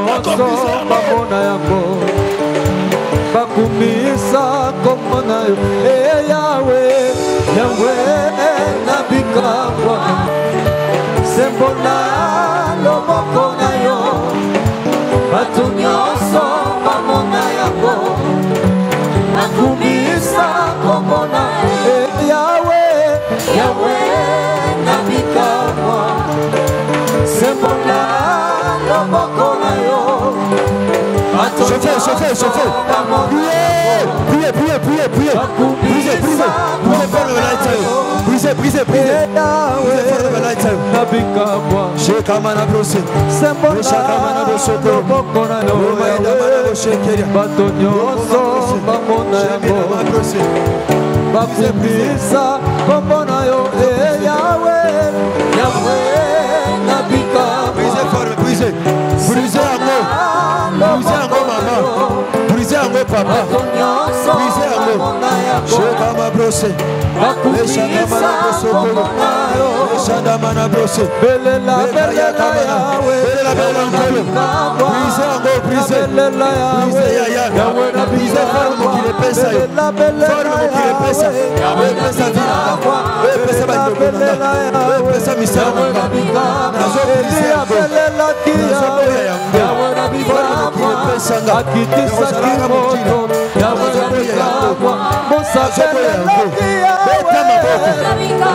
bamona yango. Bakumisa komona yo. Yahweh, Yahweh nabikabwa. Sembona loboko na yo. Batonyo bamona yango. Bakumisa komona yo. Yahweh, Yahweh. Chauffez. Priez. Brisez. Yahweh papa. Brisé yango. Shekama brosé. Eshakama brosé. Eshadamana brosé. Belela Yahweh. Belela nkolo. Brisé yango, brisé. Brisé yaya. Brisé forme qui le pesa yo. Forme qui le pesa. Pesa vida. Pesa bandobona. Pesa misala nanga. Nazo brisé yango. Nazo boya yango. Forme qui le pesa nga. Nazo boya yango. Nazo boya yango. Nazo boya yango. Beta maboko.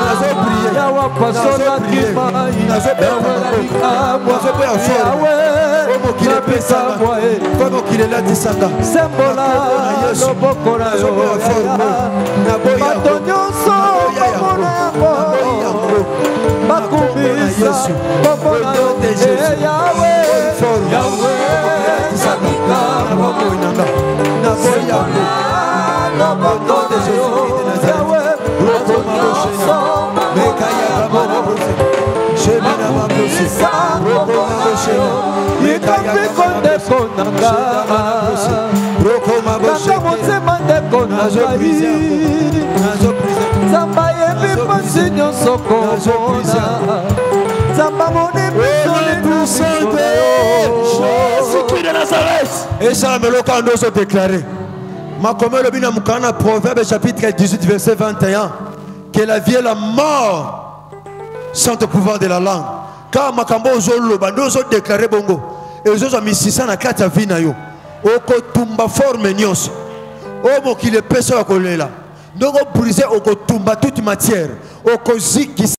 Nazo prier. Nazo prier. Nazo beta maboko. Nazo boya forme. Como qui le pesa nga. Como qui le latisanga. Sembola. Nazo boya forme. Naboya yango. Yesu, au nom de Jésus, Jésus-Christ de Nazareth. Et ça me l'a quand déclaré. Ma commune le bina mukana Proverbe chapitre 18 verset 21 que la vie et la mort sont au pouvoir de la langue. Car ma kambo zolo bando zo déclaré bongo. Et zo misisa na kata vina yo. Oko tumba forme nyos. Omo ki le peso ya kolela. Donc briser oko tumba toute matière. Oko ziki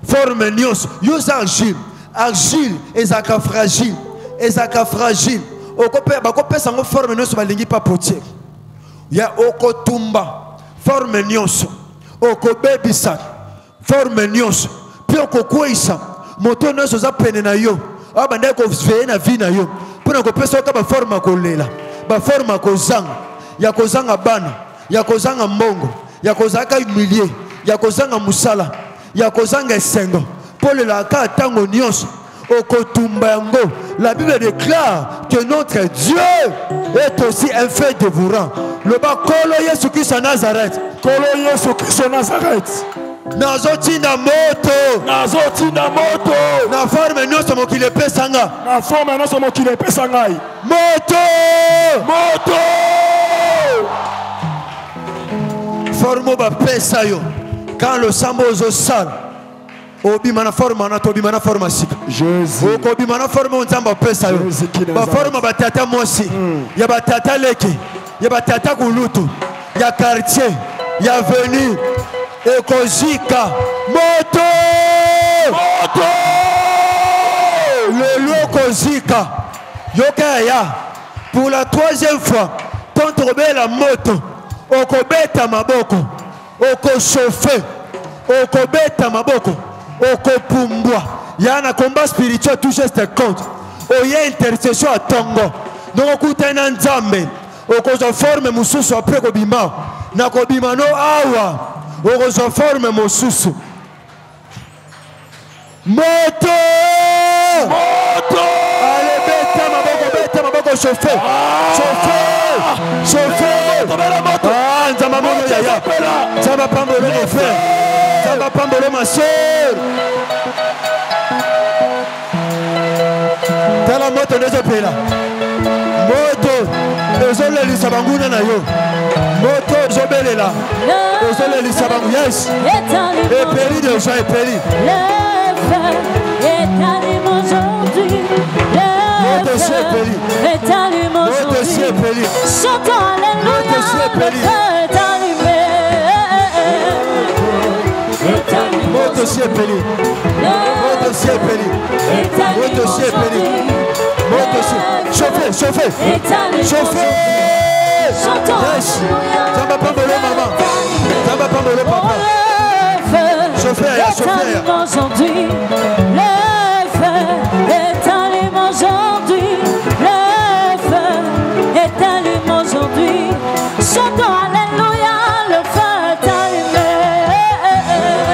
forme nyos. Yo argile. Argile ezaka fragile. Ezaka fragile. Oko pe ba ko pesa ngo forme nyos balingi pa potier. Ya oko tumba forme nyos. Oko bebisa forme nyos. Puis oko kwisa moto nyos za pene na yo. Abanda ko veye na vie na yo. Pona ko pesa ka ba forme kolela. Ba forme ko zanga. Ya kozanga bana, ya kozanga mbongo, ya kozanga humilié, ya kozanga musala, ya kozanga esengo. Paul la ka tango nyos okotumba yango. La Bible déclare que notre Dieu est aussi un fait dévorant. Le bas kolo Yesu Christ Nazareth. Kolo Yesu Christ Nazareth. Nazotina moto. Nazotina moto. Na forme nyos mo ki le pesanga. Na forme nyos mo ki le pesanga. Moto. Moto. Forme ba pesa yo. Quand le sambo zo sal. Obi mana forme na tobi mana forme sika. Jésus. Obi mana forme nzamba pesa yo. Ba forme ba tata mosi. Ya ba tata leki. Ya ba tata kulutu. Ya quartier. Ya venu. Ekozika. Moto. Moto. Le loko zika. Yokaya. Pour la troisième fois. Tant trouver la moto. Okobeta maboko. Oko chauffer. Okobeta maboko. Oko pumbwa. Yana combat spirituel tout juste compte. Oye intercession à Tongo. Donc okutana nzambe. Oko zo forme mususu après kobima. Na kobima no awa. Oko zo forme mususu. Moto. Moto. Allez beta maboko chauffer. Chauffer. Chauffer. Ah, nzamba mono yaya. Nzamba pambolo mon frère. Nzamba pambolo ma soeur. Tala moto nezo pela. Moto. Ezole lisabanguna na yo. Moto zobelela. Ezole lisabangu yes. Et péri de joie et péri. Le feu est allumé aujourd'hui. Moto c'est péri. Est allumé aujourd'hui. Moto c'est péri. Chantons alléluia. Le feu est allumé. Moto c'est péri. Moto c'est péri. Moto c'est péri. Moto c'est chauffez, chauffez. Chauffez. Yes. Ça va pas me le maman. Ça va pas me le papa. Chauffez, chauffez. Aujourd'hui. Le feu est allumé aujourd'hui. Le feu est allumé aujourd'hui. Chantons alléluia. Le feu est allumé.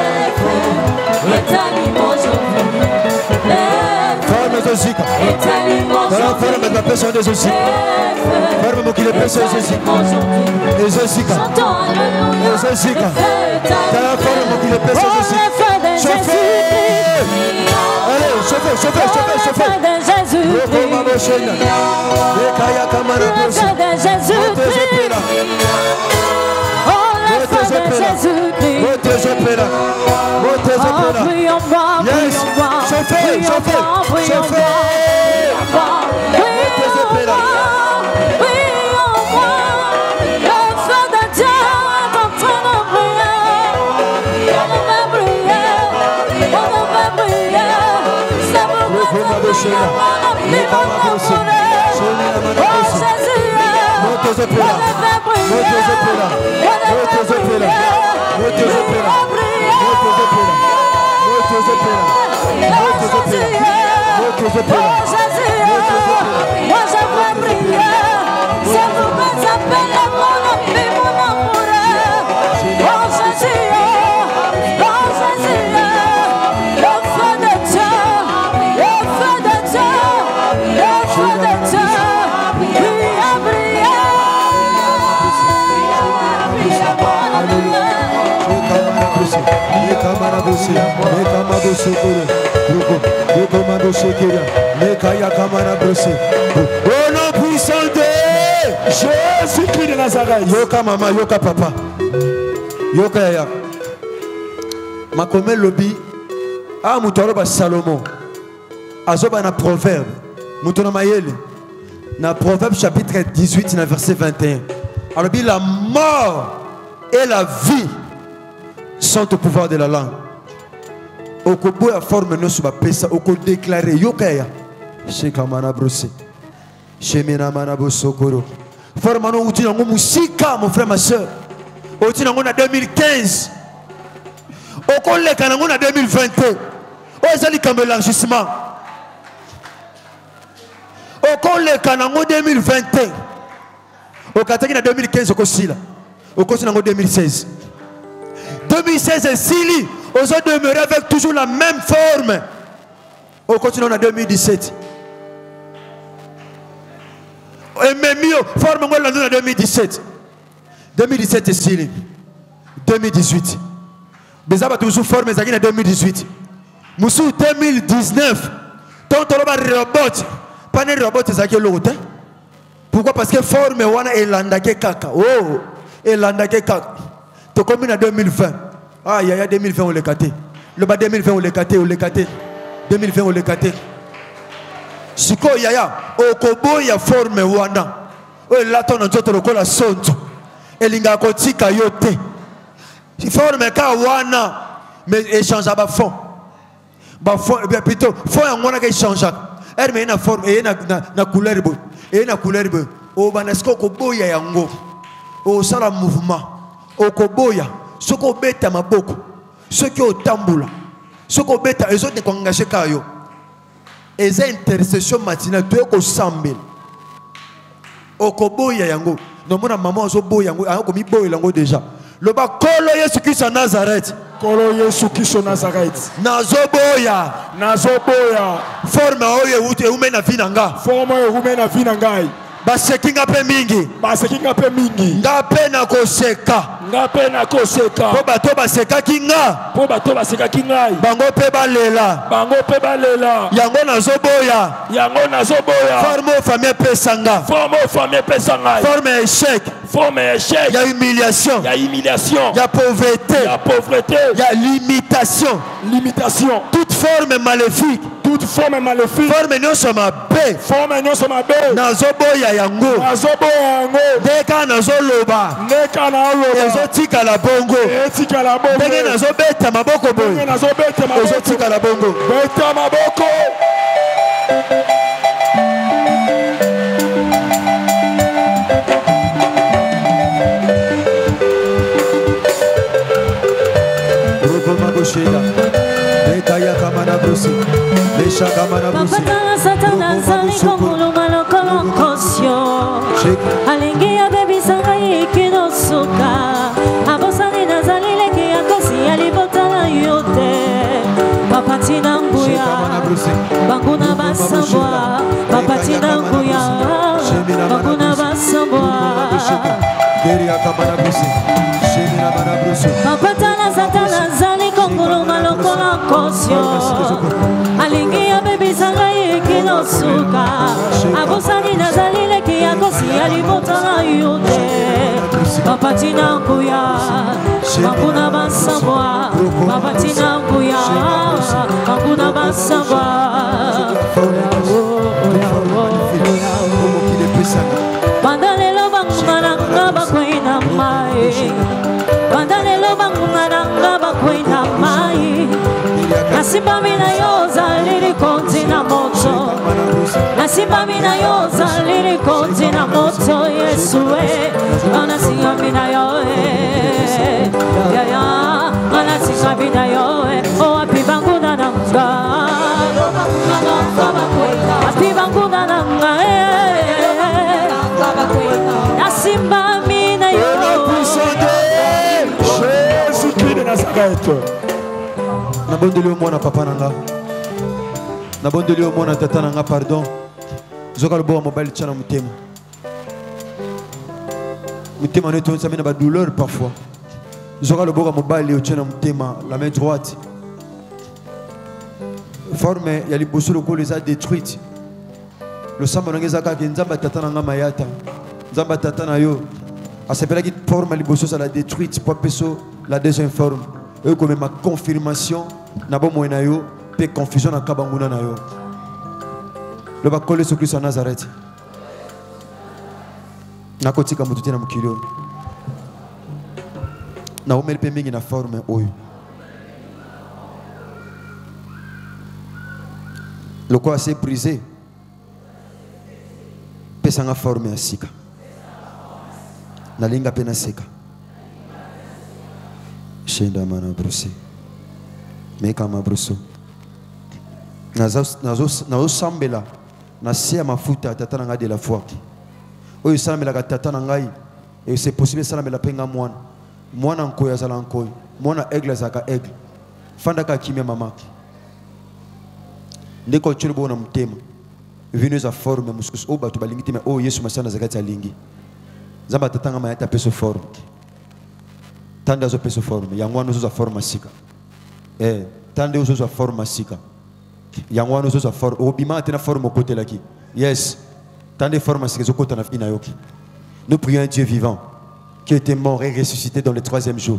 Le feu est allumé aujourd'hui. Le feu est allumé aujourd'hui. pesa onde ezosika. Forme mokili pesa ezosika. Ezosika. Ezosika. Tala forme mokili pesa ezosika. Chauffeur. Allez, chauffeur, chauffeur, chauffeur, chauffeur. Rokoma boshena. Ekaya kamara bosi. Yes, chauffeur, chauffeur, chauffeur. Au nom puissant de Jésus-Christ de Nazareth. Yoka maman, yoka papa. Yoka yaya. Makome lobi. Ah mutoroba Salomon. Azoba na proverbe. Mutona mayele. Na proverbe chapitre 18 na verset 21. Alors la mort et la vie sont au pouvoir de la langue. Okobo ya forme no suba pesa oko déclarer yokaya shekamana brosé shemena mana bosokoro forme no uti nango musika mon frère ma soeur uti nango na 2015 oko leka nango na 2021 o ezali comme l'élargissement oko leka nango 2021 okataki na 2015 oko sila oko sila nango 2016 2016 sili on a demeuré avec toujours la même forme. On continue en 2017. Et même mieux, forme en 2017. 2017 est stylé. 2018. Mais on a toujours formé en 2018. Moussou 2019. Tant on a robot. Pas de robot, c'est ça qui est l'autre. Pourquoi? Parce que forme est l'andake kaka. Oh, et l'andake kaka. Tu combines en 2020. Ah, il y a 2020, on l'a caté. Le bas 2020, on l'a caté, on l'a caté. 2020, on l'a caté. Siko yaya, okobo ya forme wana. O lato na nzoto lokola sonto. Elinga kotika yote. Forme ka wana, mais échange ba fond. Ba fond, plutôt fond ya ngona ka échange. Elle mais na forme et na couleur bo. Et na couleur bo. O banasko kobo ya yango. O sala mouvement. Okoboya. Ce qu'on bête à ma boko, ce qui est au tamboula, ce qu'on bête à eux autres qui engagé kayo, et ces intercessions matinales, tu es au sambel, au koboya yango, non mon maman zo boya yango, a commis boya yango déjà. Le bas kolo Yesu Christ à Nazareth, kolo Yesu Christ à Nazareth, nazo boya, forme oye ute umena vinanga, forme oye umena vinangai. Basekinga pe mingi. Basekinga pe mingi. Ngape na koseka. Ngape na koseka. Po bato baseka kinga. Po bato baseka kinga. Bango pe balela. Bango pe balela. Yango na zoboya. Yango na zoboya. Forme famille pesanga. Forme famille pesanga. Forme échec. Forme échec. Il y a humiliation. Il y a humiliation. Il y a pauvreté. Il y a pauvreté. Il y a limitation. Limitation. Toute forme maléfique. Toute forme maléfique. Forme non sama be. Forme non sama be. Na zoboya yango. Na zoboya yango. Deka na zoloba. Deka na loba. Ezotika la bongo. Ezotika la bongo. Deka na zobeta maboko boy. Deka na zobeta maboko. Ezotika la bongo. Beta maboko. Betaya kamana brusi, lesha kamana brusi. Papa satana sali kongolo malokolo kosyo. Alengi ya bebi sangai kino suka. Abosani na zali leki akosi alibotala yote. Papa tina nguya, banguna basabwa. Papa tina nguya. Papatana satana zali konguluma lokola kosyo alingi ya bebi sangai kinosuka abosani nazali leki ya kosi alibotana yute papatina kuya makuna basambwa papatina kuya makuna basambwa bandalelo bangumananga bakwena mai bandalelo bangumananga bakwena mai nasimba mina yoza lili konzi na moto nasimba mina yoza lili konzi na moto Yesue anasinga mina yoe ya ya anasinga mina yoe o api banguna nanga api banguna nanga nasimba mina yoe Jésus-Christ de Nazareth. Nabondeli au mwana papa nanga. Nabondeli au mwana tata nanga pardon. Zokal bo mobile tchana mutema. Mutema ne tonsa mena ba douleur parfois. Zokal bo mobile tchana mutema la main droite. Forme ya liboso loko les a détruite. Le samba ngeza ka nzamba tata nanga mayata. Nzamba tata na yo. A sepela qui forme liboso ça la détruite pour peso la deuxième forme. Et comme ma confirmation na bo moina yo pe confusion na kabanguna na yo. Le ba coller sur Christ en Nazareth. Na kotika mututi na mukilio. Na omel pe mingi na forme oyo. Le corps assez brisé. Pesa nga forme asika. Na linga pena seka. Shenda mana brusi. Meka ma bruso. Nazo sambela. Na sia mafuta tata nanga de la foi. Oyo sambela ka tata nanga. Et c'est possible sambela penga mwana. Mwana nkoya zala nkoy. Mwana aigle zaka aigle. Fanda ka kimia mama. Ndeko chulubo na mtema. Vinu za forme muskus oba to balingi tema o Yesu masana zakati alingi. Zamba tatanga mayata peso forme. Tanda zo peso forme. Yangwano zo forme sika. Tande zo forme sika. Yangwano zo forme. Obima tena forme côté là qui. Yes. Tande forme sika zo côté na fina yoki. Nous prions un Dieu vivant qui était mort et ressuscité dans le 3e jour.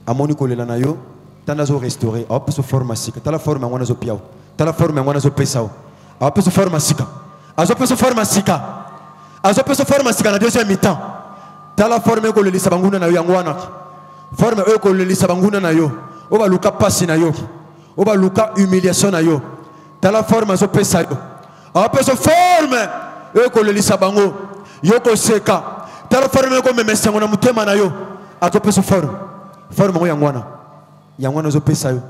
Amoni kolela na yo, tanda zo restaurer. A peso forme sika. Tala forme ngwana zo piao. Tala forme ngwana zo pesao. A peso forme sika. Azo peso forme sika. Azo peso forme sika na deuxième mi-temps. Tala forme ko le lisabanguna na yo yangwana. Forme ko le lisabanguna na yo. Oba luka pasi na yo. Oba luka humiliation na yo. Tala forme azo pesa yo. A peso forme ko le lisabango. Yo ko seka. Tala forme ko memesango na mutema na yo. Azo peso forme. Forme ngo yangwana. Yangwana azo pesa yo.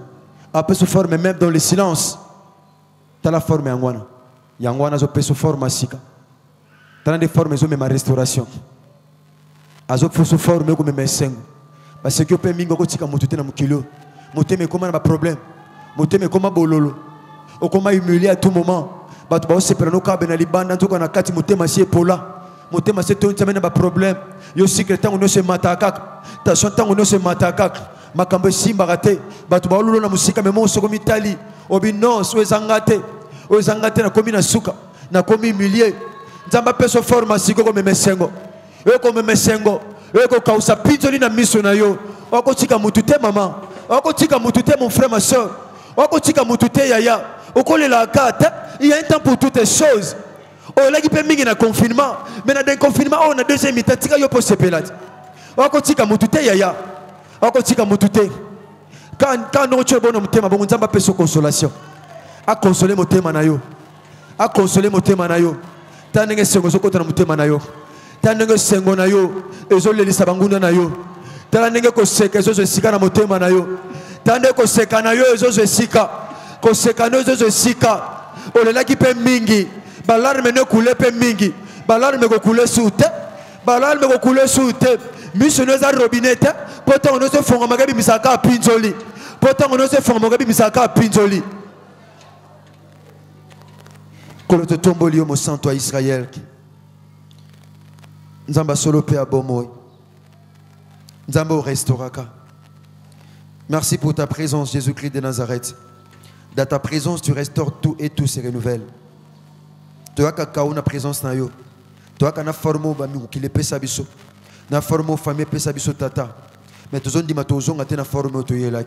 A peso forme même dans le silence. Tala forme yangwana. Yangwana azo peso forme sika. Tala de forme zo même restauration. Azo peso forme ko même sengo. Parce que pe mingo ko tika mutu tena mukilo. Muteme koma na problème. Muteme koma bololo. O koma humilié à tout moment. Batu ba se preno ka ben libanda ntoka na kati mutema si epola. Mutema se tonta mena ba problème. Yo secrétaire on se mataka. Ta chantant on se mataka. Makambo simba rate. Batu ba lolo na musika mais mon soko mitali. Obino so ezangate. O ezangate na komi na suka. Na komi humilié. Nzamba peso forme siko ko meme sengo. Eko meme sengo. Eko kausa pinzoli na miso na yo. Oko tika mutute mama. Oko tika mutute mon frère ma soeur. Oko tika mutute yaya. Oko le la carte. Il y a un temps pour toutes les choses. Oh là qui peut mingi na confinement. Mais na den confinement on a deuxième mi-temps tika yo po sepelati. Oko tika mutute yaya. Oko tika mutute. Quand on tue bon mutema bon nzamba peso consolation. A consoler mutema na yo. A consoler mutema na yo. Tanenge sengo sokota na mutema na yo. Tanenge sengo na yo ezole lisabanguna na yo. Tanenge ko seka ezo sika na mutema na yo. Tanenge ko seka na yo ezo sika. Ko seka no ezo sika. Olela ki pe mingi. Balarme ne coule pe mingi. Balarme ko coule soute. Balarme ko coule soute. Missionnaire za robinette. Pourtant on se fonga magabi misaka pinzoli. Pourtant on se fonga magabi misaka pinzoli. Quand te tomboli au santo à Israël. Nzamba solo pe abomoy. Nzamba au restauraka. Merci pour ta présence, Jésus-Christ de Nazareth. Dans ta présence, tu restaures tout et tout se renouvelle. Tu as une présence na yo. Tu as une forme qui est pesa biso. Na forme famille pesa biso tata. Mais tu as dit que tu as une forme qui est là.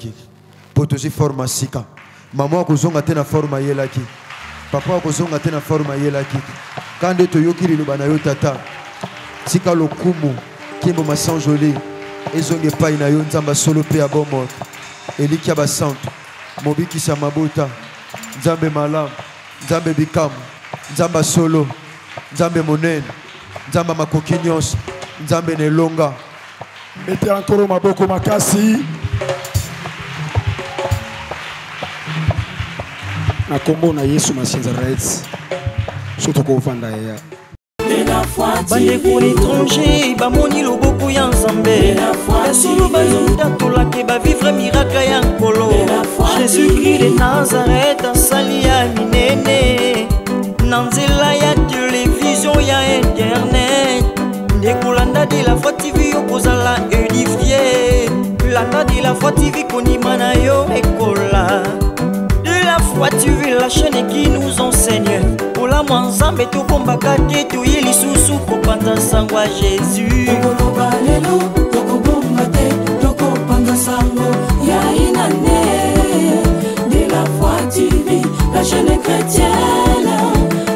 Pour te dire forme sika. Maman ko zonga te na forme yela ki. Papa ko zonga te na forme yela ki. Quand tu yokiri lo bana yo tata. Sika lokumu kimbo masanjoli. Ezonge pa ina yo nzamba solo pe abomo. Elikia ba santo. Mobiki sa mabuta. Nzambe malam. Nzambe bikam. Nzamba solo. Nzambe monen. Nzamba makoki nyonso. Nzambe nelonga. Mettez encore maboko makasi. Na kombo na Yesu Nazareth. Surtout ko vanda ya. Bandeko l'étranger, bamoni loboko ya Nzambe. Esolo bazonda tolake ba vivre miracle ya nkolo. Jésus-Christ de Nazareth asali ya minene. Nanzela ya télévision ya internet. Ndekolanda de la Foi TV okozala édifié. Landa de la Foi TV konima na yo ekola. La Foi TV, la chaîne qui nous enseigne. Pour la Mwanzambe, tout combat kate, tout y est sous pour panda sango à Jésus. Toko balelo, toko bombate, toko panda sango, ya inane. De la Foi TV, la chaîne chrétienne.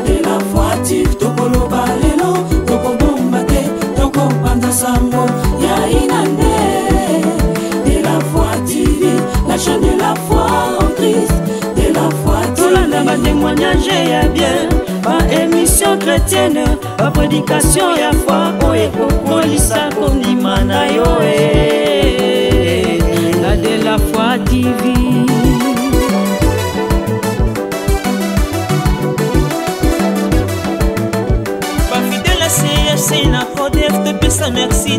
De la Foi TV, toko balelo, toko bombate, toko panda sango, ya inane. De la Foi TV, la chaîne de la foi en Christ. Ba témoignage ya bien, ba émission chrétienne, ba prédication ya foi, oye kokolisa kondima na yo la de la Foi TV. Ba fidèle CFC na CODEF te pesa merci